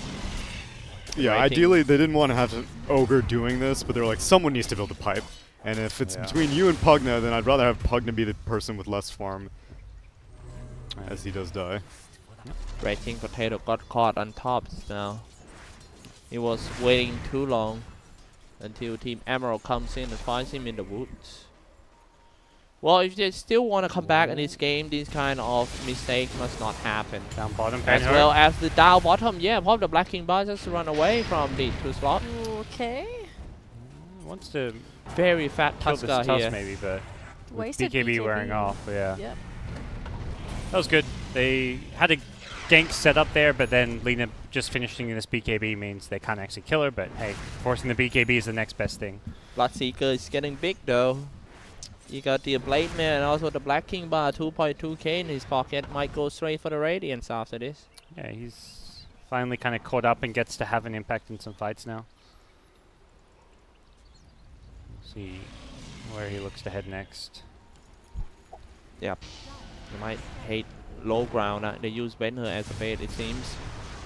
Yeah, ideally they didn't want to have Ogre doing this, but they're like, someone needs to build a pipe. And if it's between you and Pugna, then I'd rather have Pugna be the person with less farm, as he does die. Rating Potato got caught on top now. He was waiting too long until Team Admiral comes in and finds him in the woods. Well, if they still want to come back in this game, this kind of mistake must not happen. Down bottom, As well as the down bottom, yeah, probably the Black King Bar just run away from the Xyclopzz. Okay. Wants to Very fat kill this Tusker here. Tusk maybe, but with Wasted BKB wearing off, yeah. Yep. That was good. They had a gank set up there, but then Lina just finishing this BKB means they can't actually kill her, but hey, forcing the BKB is the next best thing. Bloodseeker is getting big though. You got the Blade Man and also the Black King bar, 2.2k in his pocket. Might go straight for the Radiance after this. Yeah, he's finally kind of caught up and gets to have an impact in some fights now. See where he looks to head next. Yep. You might hate low ground. They use Ben-Hur as a bait, it seems.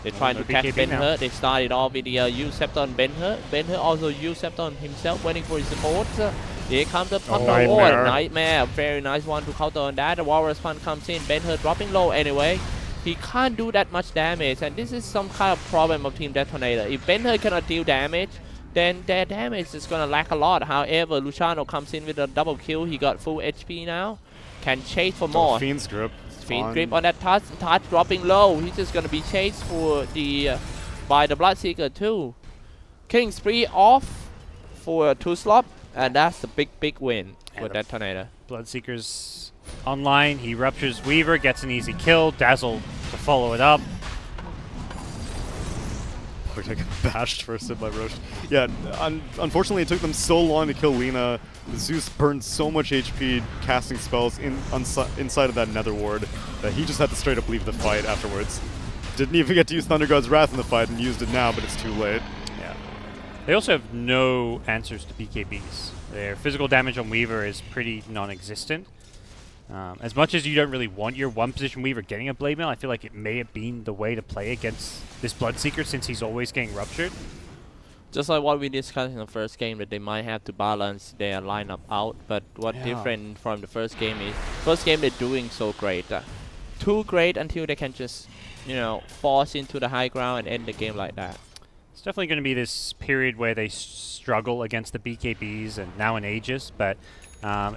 They try to catch Ben-Hur. They started off with the use Scepter on Ben-Hur. Ben-Hur also used Scepter on himself, waiting for his support. Here comes the Thunder. Oh, Nightmare. Very nice one to counter on that. The Walrus Punch comes in. Ben-Hur dropping low anyway. He can't do that much damage, and this is some kind of problem of Team DeToNator. If Ben-Hur cannot deal damage, then their damage is gonna lack a lot. However, Luciano comes in with a double kill. He got full HP now. Can chase for more. Fiend's Grip. Fiend Grip on that touch. Touch dropping low. He's just gonna be chased for the by the Bloodseeker too. Killing spree off for Xyclopzz, and that's the big win for DeToNator. Bloodseeker's online. He ruptures Weaver, gets an easy kill. Dazzle to follow it up. I got bashed first hit by Roche. Yeah, unfortunately it took them so long to kill Lina. Zeus burned so much HP casting spells inside of that Nether Ward that he just had to straight up leave the fight afterwards. Didn't even get to use Thunder God's Wrath in the fight and used it now, but it's too late. Yeah. They also have no answers to BKBs. Their physical damage on Weaver is pretty non-existent. As much as you don't really want your one-position Weaver getting a Blade Mail, I feel like it may have been the way to play against this Bloodseeker since he's always getting ruptured. Just like what we discussed in the first game, that they might have to balance their lineup out. But what different from the first game is, first game they're doing so great. Too great until they can just, you know, force into the high ground and end the game like that. It's definitely going to be this period where they struggle against the BKBs and now in Aegis, but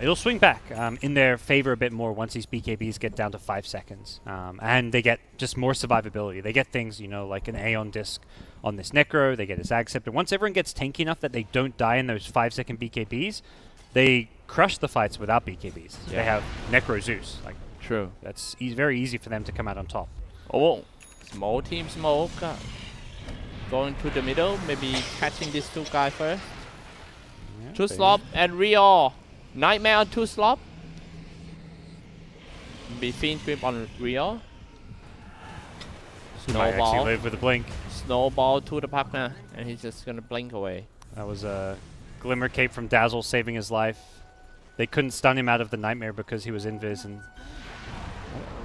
it'll swing back in their favor a bit more once these BKBs get down to 5 seconds. And they get just more survivability. They get things, you know, like an Aeon Disc on this Necro, they get a Zag Scepter. Once everyone gets tanky enough that they don't die in those 5-second BKBs, they crush the fights without BKBs. Yeah. They have Necro Zeus. Like, true. That's very easy for them to come out on top. Oh, small team smoke. Going to the middle, maybe catching these two guys first. Yeah, Xyclopzz and Rio. Nightmare on Xyclopzz. Be Fiend Grip on Rio. Might actually live with a blink. Snowball to the partner, and he's just gonna blink away. That was a Glimmer Cape from Dazzle saving his life. They couldn't stun him out of the Nightmare because he was invis, and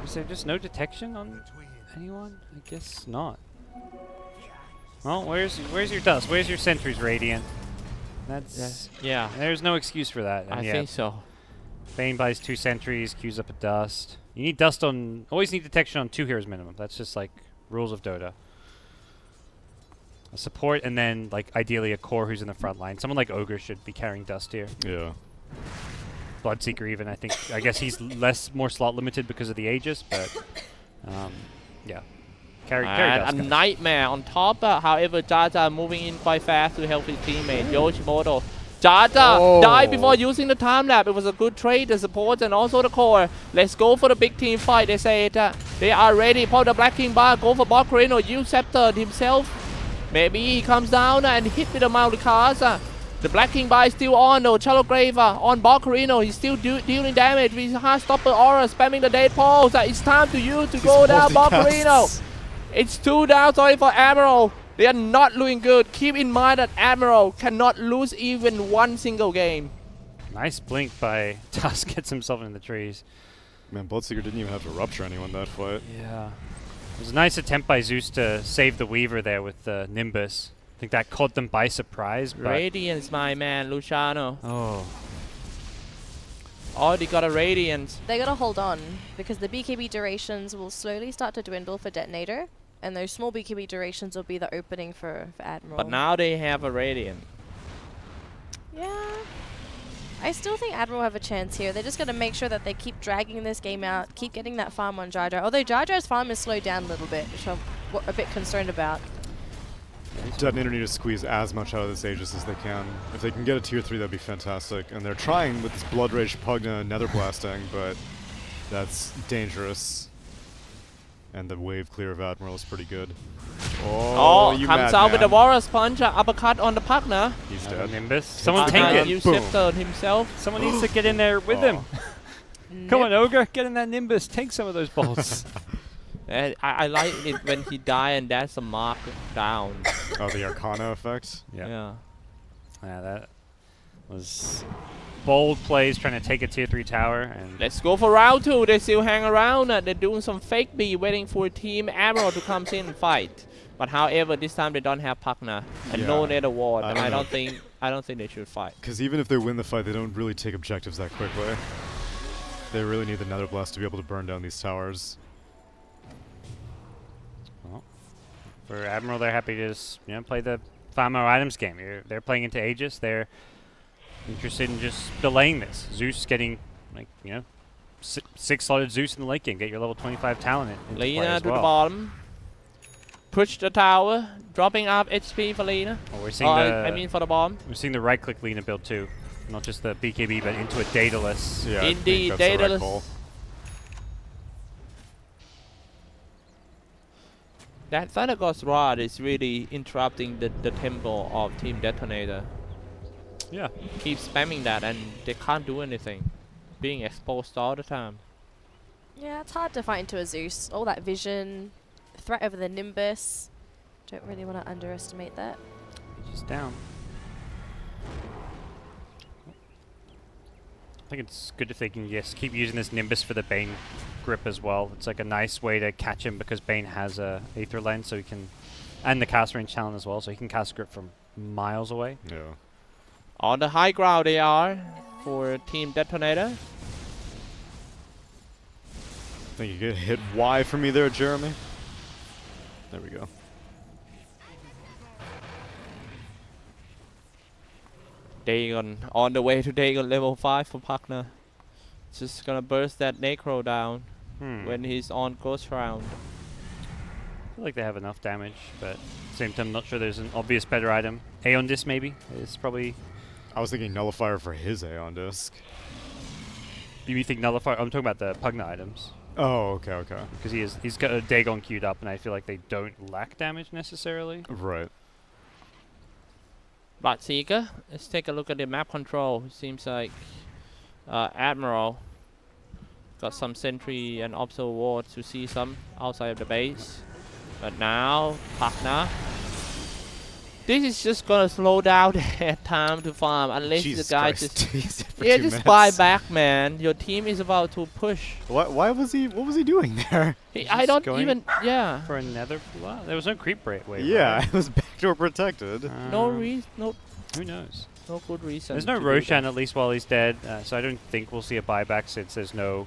was there just no detection on anyone? I guess not. Well, where's your dust? Where's your sentries, Radiant? That's yeah. There's no excuse for that. I think so. Bane buys 2 sentries, queues up a dust. You need dust on. Always need detection on 2 heroes minimum. That's just like rules of Dota. A support and then like ideally a core who's in the front line. Someone like Ogre should be carrying dust here. Yeah. Bloodseeker even, I think. I guess he's more slot limited because of the Aegis, but yeah. Carry dust. A Nightmare on top. However, Jaja moving in quite fast to help his teammate Yoshimoto. Jaja died before using the time lap. It was a good trade, the support and also the core. Let's go for the big team fight. They say they are ready. Pull the Black King bar, go for Bokrino, use Scepter himself. Maybe he comes down and hit with the Multicast. The Black King bar is still on though. Grave on Bokrino. He's still dealing damage with Heartstopper Aura, spamming the Dead Pulse. It's time to use to go down Bokrino. It's 2 down, sorry for Admiral. They are not doing good. Keep in mind that Admiral cannot lose even 1 single game. Nice blink by Tusk, gets himself in the trees. Man, Bloodseeker didn't even have to rupture anyone that fight. Yeah. It was a nice attempt by Zeus to save the Weaver there with the Nimbus. I think that caught them by surprise. Radiance, my man, Luciano. Oh. Oh, they got a Radiance. They gotta hold on because the BKB durations will slowly start to dwindle for DeToNator, and those small BKB durations will be the opening for Admiral. But now they have a Radiant. Yeah. I still think Admiral have a chance here. They're just going to make sure that they keep dragging this game out, keep getting that farm on Jaja. Although Jaja's farm is slowed down a little bit, which I'm a bit concerned about. DeToNator need to squeeze as much out of this Aegis as they can. If they can get a tier 3, that'd be fantastic. And they're trying with this Blood Rage Pugna Nether Blasting, but that's dangerous. And the wave clear of Admiral is pretty good. Oh, you comes out with the madman. Warrior's Punch, uppercut on the Pugna. He's Another dead. Nimbus. Someone Pugna take it. used Boom. Scepter himself. Someone needs to get in there with him. Come on, Ogre, get in that Nimbus. Take some of those bolts. And I like it when he died and that's a mark down. Oh, the Arcana effect. Yeah. Yeah, that was bold plays trying to take a tier 3 tower. And Let's go for round 2. They still hang around. They're doing some fake B, waiting for Team Admiral to come in and fight. But however, this time they don't have Pugna and no Yeah. Nether Ward. I And don't I know. don't think they should fight. Because even if they win the fight, they don't really take objectives that quickly. They really need the Nether Blast to be able to burn down these towers. well, for Admiral, they're happy to just play the farm our items game. They're playing into Aegis. They're interested in just delaying this. Zeus getting, like, 6-slotted Zeus in the late game. Get your level 25 talent into play Lina as to the well. bottom. Push the tower. Dropping up HP for Lina. Well, we're seeing I mean for the bomb. we're seeing the right-click Lina build too. Not just the BKB, but into a Daedalus. Yeah, I think Indeed, that's the right Daedalus. call. That Thunder God's Rod is really interrupting the tempo of Team DeToNator. Yeah. Keep spamming that and they can't do anything. Being exposed all the time. Yeah, it's hard to fight into a Zeus. All that vision, threat over the Nimbus. Don't really want to underestimate that. Just down. I think it's good if they can keep using this Nimbus for the Bane grip as well. It's like a nice way to catch him because Bane has a Aether Lens, so he can, and the cast range challenge as well, so he can cast grip from miles away. Yeah. On the high ground they are for Team DeToNator. I think you get hit Y for me there, Jeremy. There we go. Dagon on the way to Dagon level 5 for Pugna. Just gonna burst that Necro down when he's on Ghost Round. I feel like they have enough damage, but at the same time, I'm not sure there's an obvious better item. Aeon Disc maybe is probably. I was thinking Nullifier for his Aeon Disc. Do you think Nullifier? I'm talking about the Pugna items. Oh, okay, okay. Because he's got a Dagon queued up, and I feel like they don't lack damage necessarily. Right. Bloodseeker, let's take a look at the map control. Seems like Admiral got some sentry and observer ward to see some outside of the base. But now, Pugna. This is just gonna slow down their time to farm unless Jesus the guy Christ. just He's dead for yeah, 2 just minutes. buy back, man. Your team is about to push. Why was he? What was he doing there? I don't going even. Yeah. For another blood? There was no creep rate wave. Yeah, right? it was backdoor protected. No reason. No. Who knows? No good reason. There's no to do Roshan that. at least while he's dead, so I don't think we'll see a buyback since there's no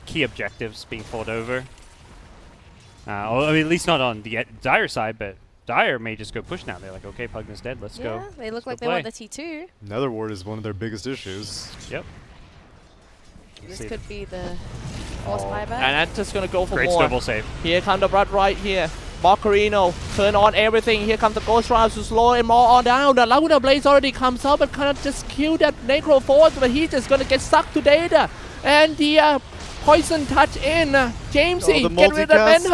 key objectives being fought over. I mean, at least not on the Dire side, but Dire may just go push now. They're like, okay, Pugna's dead, let's go. Yeah, they look like go they want play. the T2. Nether Ward is one of their biggest issues. Yep. This See could be the force buyback. And I'm just gonna go for Great more. snowball save. Here comes the blood right here. Bocarino, turn on everything. Here comes the Ghost Round to slow him more on down. The Laguna Blaze already comes up and kind of just kill that Necro Force, but he's just gonna get sucked to data. And the poison touch in. Jamesy, the get rid of the multicast. Bender.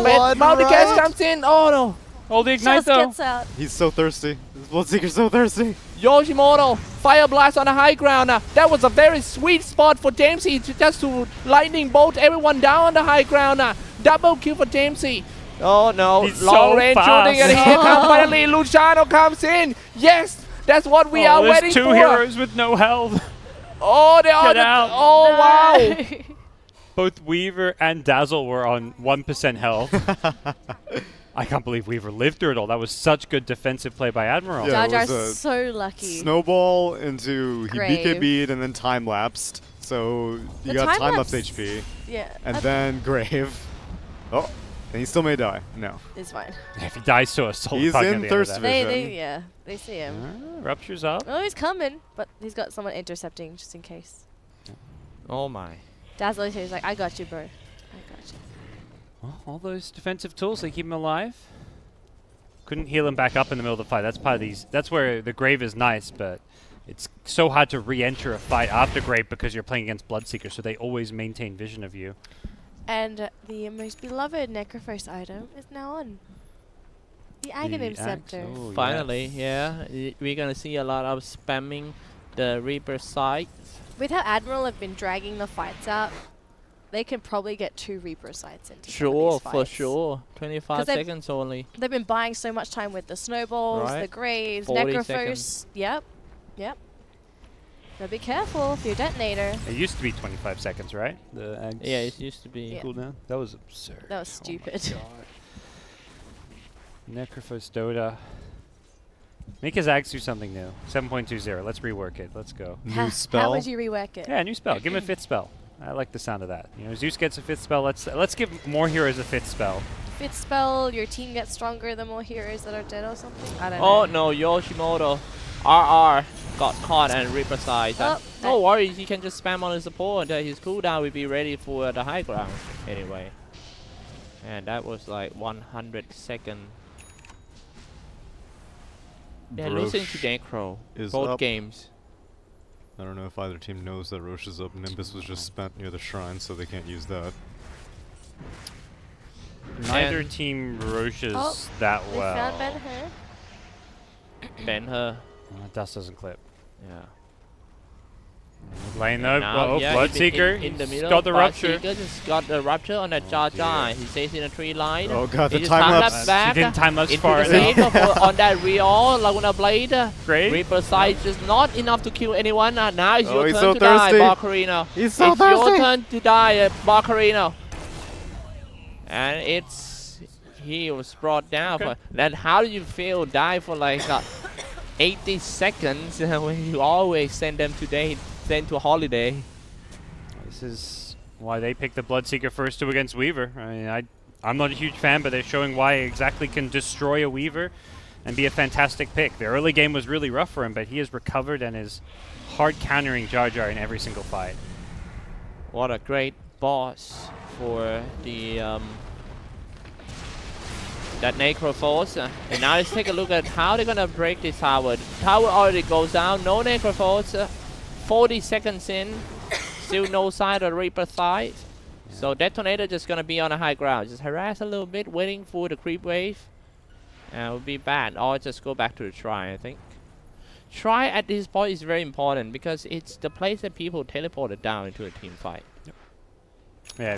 Blood Multicast right. comes in. Oh no. Oh, the ignite Just though. gets out. He's so thirsty. This Bloodseeker's so thirsty. Yoshimoto, Fire Blast on the high ground. That was a very sweet spot for Jamesy to just to lightning bolt everyone down on the high ground. Double kill for Jamesy. Oh no, He's long so range fast. shooting, and here comes finally Luciano comes in. Yes, that's what we are there's waiting two for. heroes with no health. Oh, they are. Get out. Oh wow. No. Both Weaver and Dazzle were on 1% health. I can't believe Weaver lived through it all. That was such good defensive play by Admiral. Yeah. Jar it Jar's was a so lucky. Snowball into he Grave. BKB'd and then time lapsed. So you The got time lapse time-lapse- HP. Yeah, And then Grave. Oh, and he still may die. No. it's fine. If he dies to a soul He's Pugna in at the end of thirst that. vision. Yeah, they see him. Rupture's up. Oh, he's coming, but he's got someone intercepting just in case. Oh my. Dazzler is like, I got you, bro. I got you. Well, all those defensive tools, they keep him alive. Couldn't heal him back up in the middle of the fight. That's part of these. That's where the Grave is nice, but it's so hard to re-enter a fight after Grave because you're playing against Bloodseeker, so they always maintain vision of you. And the most beloved Necrophos item is now on. The Aghanim Scepter. Oh, Finally, yes. yeah, we're gonna see a lot of spamming the Reaper side. With how Admiral have been dragging the fights out, they can probably get 2 Reaper sites into some of Sure, these for fights. sure. 25 'Cause they've- seconds only. They've been buying so much time with the snowballs, the Right. graves, 40 Necrophos. seconds. Yep. So be careful for your detonator. It used to be 25 seconds, right? The eggs Yeah, it used to be. Yeah. cooldown. That was absurd. That was stupid. Necrophos Dota. Make his Ags do something new. 7.20. Let's rework it. Let's go. New How spell. would you rework it? Yeah, new spell. Give him a 5th spell. I like the sound of that. You know, Zeus gets a 5th spell. Let's give more heroes a 5th spell. 5th spell, your team gets stronger the more heroes that are dead or something? I don't know. Oh no, Yoshimoto. RR got caught and Reaper side. Oh, No worries, he can just spam on his support until his cooldown will be ready for the high ground. Anyway. And that was like 100 second. They're losing to Necro. is Both up. games. I don't know if either team knows that Roche is up. Nimbus was just spent near the shrine, so they can't use that. Neither And- team roaches Oh, that They well. found Ben-Hur. Ban her. Dust doesn't clip. Yeah. Lane And though. now, Oh, yeah, Bloodseeker. in the He's middle. got the rupture. Bloodseeker just got the rupture on the Jar dear. Jar. He stays in a tree line. Oh god, He the just time time-lapse lapse. back He didn't time lapse into far the enough. center on that Real Laguna Blade. Great. Reaper side just not enough to kill anyone. Now it's Oh, your he's turn so to die, thirsty. Barcarino. He's so it's your thirsty. turn to die, Barcarino. And he was brought down. Okay. Then how do you feel die for like 80 seconds when you always send them to holiday? This is why they picked the Bloodseeker first to against Weaver. I mean, I'm not a huge fan, but they're showing why he exactly can destroy a Weaver and be a fantastic pick. The early game was really rough for him, but he has recovered and is hard countering Jar Jar in every single fight. What a great boss for the that Necrophos. And now let's take a look at how they're gonna break this tower. Tower already goes down. No Necrophos. 40 seconds in. Still no sign of the Reaper side. Yeah. So DeToNator just gonna be on the high ground. Just harass a little bit, waiting for the creep wave. And it will be bad. Or just go back to the Shrine, I think. Shrine at this point is very important because it's the place that people teleported down into a team fight. Yeah,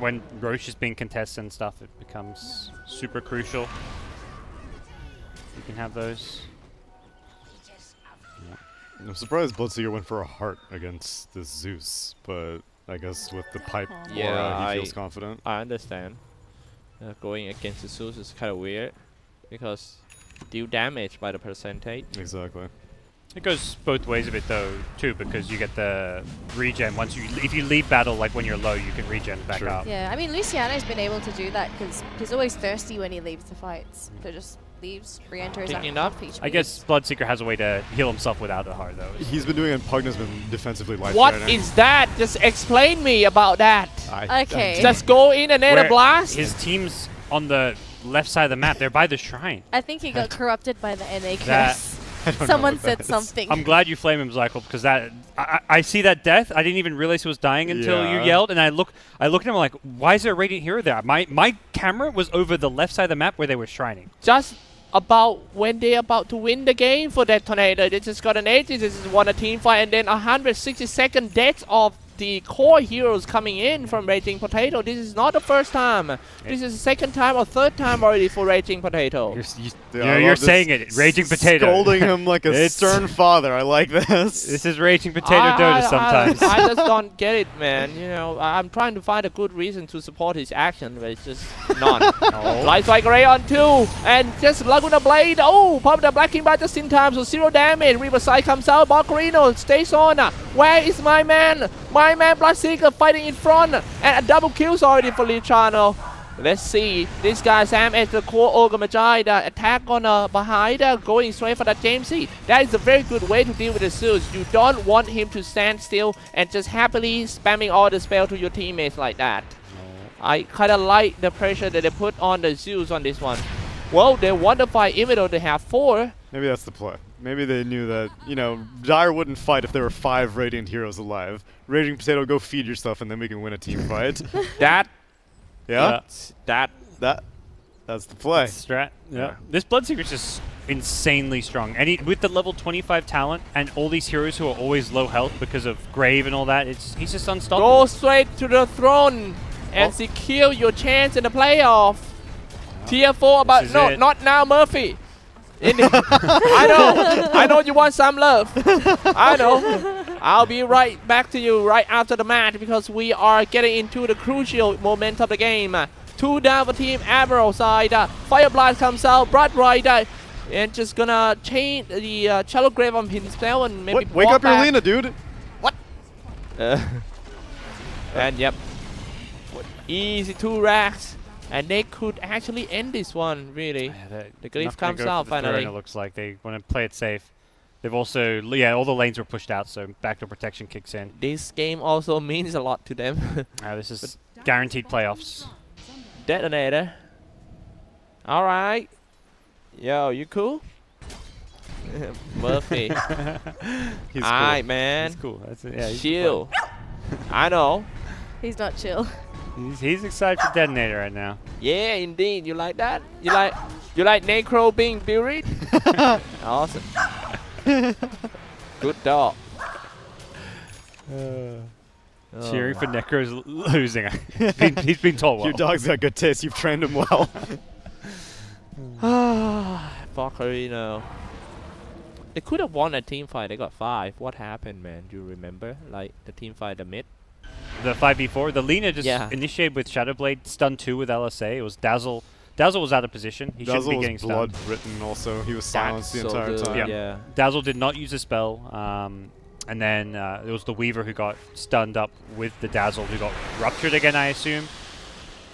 when Roche is being contested and stuff, it becomes super crucial. You can have those. I'm surprised Bloodseeker went for a heart against this Zeus, but I guess with the pipe Yeah, aura, he feels I- confident. I understand. Going against the Zeus is kind of weird because deal damage by the percentage. Exactly. It goes both ways a bit though, too, because you get the regen if you leave battle, like when you're low, you can regen back Sure. up. Yeah, I mean, Luciano's been able to do that because he's always thirsty when he leaves the fights. So just leaves, re-enters at Picking up. half HP. I guess Bloodseeker has a way to heal himself without a heart, though. He's been doing it, Pugna's been defensively life What threatening. is that? Just explain me about that. Okay. Just go in and net a Where blast. His team's on the left side of the map. They're by the shrine. I think he got corrupted by the NA That- curse. I don't know Someone what said that is. something. I'm glad you flame him, Xyclopzz, because that I see that death. I didn't even realize he was dying until you Yeah. yelled, and I looked at him like, why is there a radiant hero there? My camera was over the left side of the map where they were shrining. Just about when they're about to win the game for DeToNator, they just got an 80. This is won a team fight, and then 160-second deaths of the core heroes coming in from Raging Potato. This is not the first time. This is the second time or third time already for Raging Potato. You're saying it. Raging Potato. Scolding him like a It's- stern father. I like this. This is Raging Potato Dota sometimes. I just don't get it, man. You know, I'm trying to find a good reason to support his action, but it's just none. Light Strike Ray on 2, and just Laguna Blade. Oh, pop the Black King by just in time, so 0 damage. Reaper side comes out. Barcarino stays on. Where is my man? My man Bloodseeker fighting in front, and a double kills already for Luciano. Let's see. This guy Sam at the core Ogre Magi, the attack on behind, going straight for that Jamesy. That is a very good way to deal with the Zeus. You don't want him to stand still and just happily spamming all the spell to your teammates like that. I kind of like the pressure that they put on the Zeus on this one. Well, they won the fight even though they have 4. Maybe that's the play. Maybe they knew that, you know, Dire wouldn't fight if there were 5 Radiant heroes alive. Raging Potato, go feed yourself and then we can win a team fight. That Yeah? That's the play. Strat. Yeah. Yeah. This Bloodseeker is just insanely strong. And with the level 25 talent and all these heroes who are always low health because of Grave and all that, he's just unstoppable. go straight to the throne and secure your chance in the playoff. Tier 4, but is no, it. not now, Murphy. I know you want some love. I know. I'll be right back to you right after the match because we are getting into the crucial moment of the game. 2 down for Team Admiral side. Fireblast comes out, Blood Rider, and just gonna change the Shallow Grave on himself and maybe Wake walk up your back. Lina, dude. And yep, easy 2 racks, and they could actually end this one really. The Glyph Not gonna comes go out for the throne, finally. it looks like they want to play it safe. They've also, all the lanes were pushed out, so backdoor protection kicks in. This game also means a lot to them. This is guaranteed playoffs. DeToNator. All right. Yo, you cool? Murphy. He's Alright, cool. man. That's cool. That's it. Yeah, he's Chill. I know. He's not chill. He's excited for DeToNator right now. Yeah, indeed. You like that? You like Necro being buried? Awesome. Good dog. Cheering for Necro's losing. he's been told well. Your dog's got good taste. You've trained him well. Bocarino. They could have won a team fight. They got 5. What happened, man? Do you remember? Like the team fight, the mid. The 5v4, the Lina just initiated with Shadowblade, stun 2 with LSA. It was Dazzle. Dazzle was out of position. He shouldn't be getting blood stunned. written also. He was silenced the so entire good, time. Yeah. Dazzle did not use a spell. And then it was the Weaver who got stunned up with the Dazzle, who got ruptured again, I assume.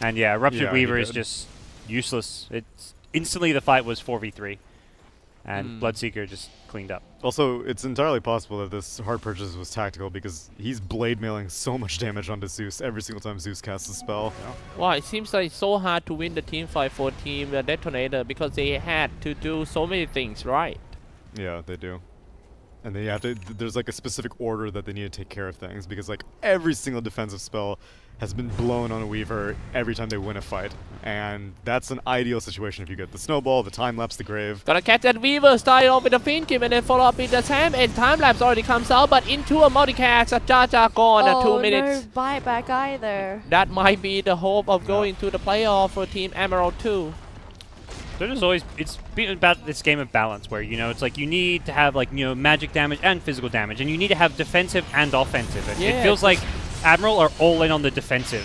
And yeah, Ruptured Yeah, Weaver he is did. just useless. It's instantly the fight was 4v3. And Bloodseeker just cleaned up. Also, it's entirely possible that this hard purchase was tactical because he's blade mailing so much damage onto Zeus every single time Zeus casts a spell. Wow, it seems like it's so hard to win the team fight for Team DeToNator because they had to do so many things right. Yeah, they do. And they have to. There's like a specific order that they need to take care of things because like every single defensive spell has been blown on a Weaver every time they win a fight, and that's an ideal situation if you get the snowball, the time lapse, the grave. Gonna catch that Weaver, start off with the Fiend Kim and then follow up with the Sam, and time lapse already comes out, but into a multicast, a Jaja gone at 2 minutes. No buyback either. That might be the hope of going to the playoff for Team Admiral 2. There's always, it's been about this game of balance where, you know, it's like you need to have like, you know, magic damage and physical damage, and you need to have defensive and offensive. And Yeah, it feels like Admiral are all in on the defensive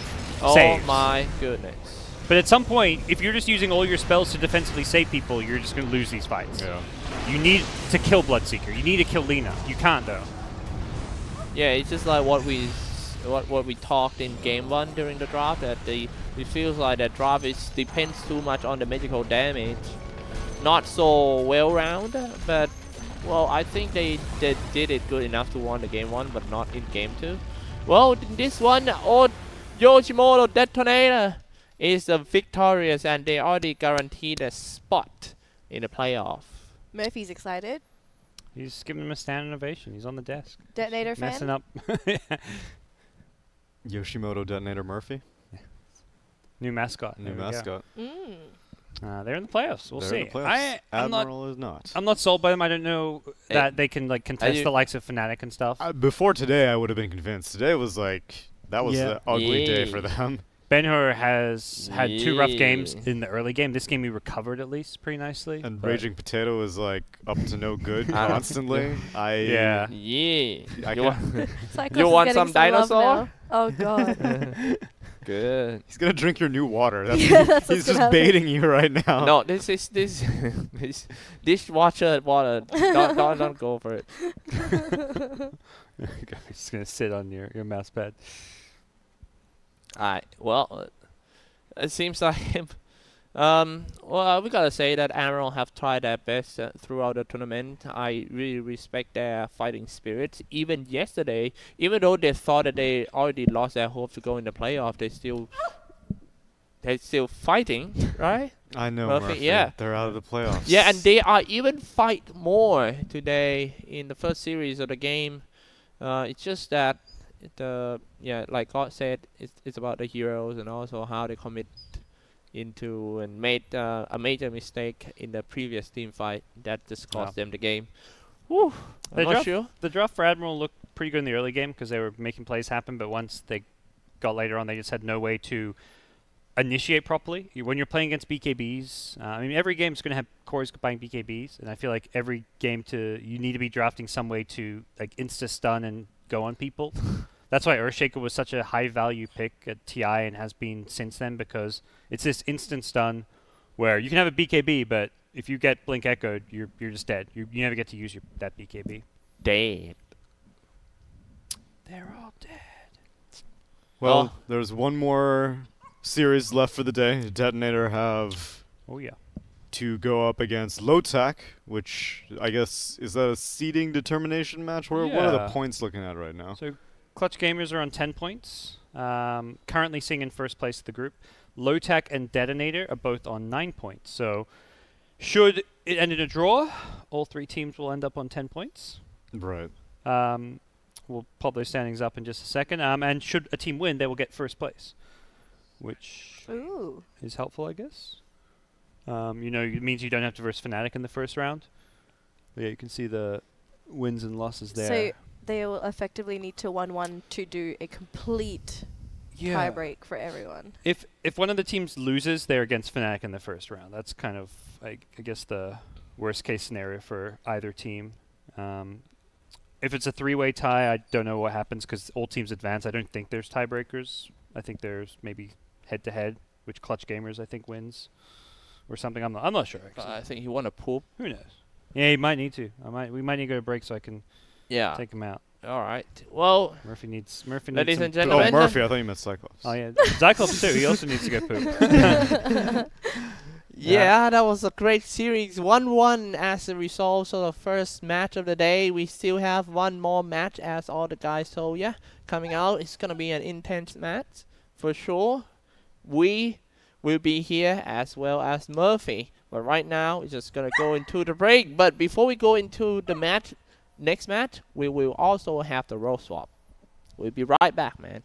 saves. Oh my goodness. But at some point, if you're just using all your spells to defensively save people, you're just going to lose these fights. Yeah. You need to kill Bloodseeker. You need to kill Lina. You can't, though. Yeah, it's just like what we talked in game 1 during the draft, that it feels like that draft depends too much on the magical damage. Not so well rounded, but well, I think they did it good enough to win the game 1, but not in game 2. Well, in this one, Yoshimoto DeToNator is victorious, and they already guaranteed a spot in the playoff. Murphy's excited. He's giving him a standing ovation. He's on the desk. DeToNator fan. Messing up. Yoshimoto DeToNator Murphy, New mascot. new There we go. mascot. They're in the playoffs. We'll They're see. in the playoffs. I'm not. Admiral is not. I'm not sold by them. I don't know that they can like contest you- the likes of Fnatic and stuff. Before today, I would have been convinced. Today was like that was Yeah. an ugly day for Yeah. them. Ben-Hur has had 2 rough games Yeah. in the early game. This game he recovered at least pretty nicely. And but Raging Potato is like up to no good I don't- constantly. Yeah. Yeah. I You can't- want- Cyclopzz You is want getting some love dinosaur? now. Oh god. Good. He's gonna drink your new water. That's Yeah, that's he's what's just gonna happen. baiting you right now. No, this this dishwasher water. Don't go for it. He's gonna sit on your mouse pad. Alright. Well, it seems like well, we gotta say that Admiral have tried their best throughout the tournament. I really respect their fighting spirit. Even yesterday, even though they thought that they already lost their hope to go in the playoff, they they're still fighting, right? I know, Murphy, Murphy. yeah. They're out of the playoffs. Yeah, and they are even fight more today in the first series of the game. It's just that like God said, it's about the heroes and also how they commit into and made a major mistake in the previous team fight that just cost them the game. Whew, I'm not sure. The draft for Admiral looked pretty good in the early game because they were making plays happen, but once they got later on, they just had no way to initiate properly. When you're playing against BKBs, I mean, every game is going to have cores buying BKBs, and I feel like every game you need to be drafting some way to like insta stun and go on people. That's why Earthshaker was such a high value pick at TI and has been since then, because it's this instant stun where you can have a BKB, but if you get blink echoed, you're just dead. You never get to use that BKB. Dead. They're all dead. Well, there's one more series left for the day. DeToNator have to go up against Lowtac, which I guess is that a seeding determination match? What are the points looking at right now? So Clutch Gamers are on 10 points, currently sitting in first place of the group. Lowtac and DeToNator are both on 9 points. So should it end in a draw, all three teams will end up on 10 points. Right. We'll pop those standings up in just a second. And should a team win, they will get first place, which is helpful, I guess. It means you don't have to verse Fnatic in the first round. But yeah, you can see the wins and losses there. So they will effectively need to 1-1 to do a complete tiebreak for everyone. If one of the teams loses, they're against Fnatic in the first round. That's kind of, I guess, the worst case scenario for either team. If it's a three-way tie, I don't know what happens because all teams advance. I don't think there's tiebreakers. I think there's maybe head-to-head, which Clutch Gamers I think wins, or something. I'm not sure. Actually. I think he won a poop. Who knows? Yeah, he might need to. We might need to go to break so I can take him out. All right. Well, Murphy needs. Ladies and Oh, gentlemen. Murphy! I thought you meant Cyclopzz. Oh yeah, Xyclopzz too. He also needs to go poop. Yeah, that was a great series. 1-1 as the result of the first match of the day. We still have one more match, as all the guys told ya. Coming out, it's gonna be an intense match for sure. We will be here as well as Murphy. But right now, we're just gonna go into the break. But before we go into the next match, we will also have the role swap. We'll be right back, man.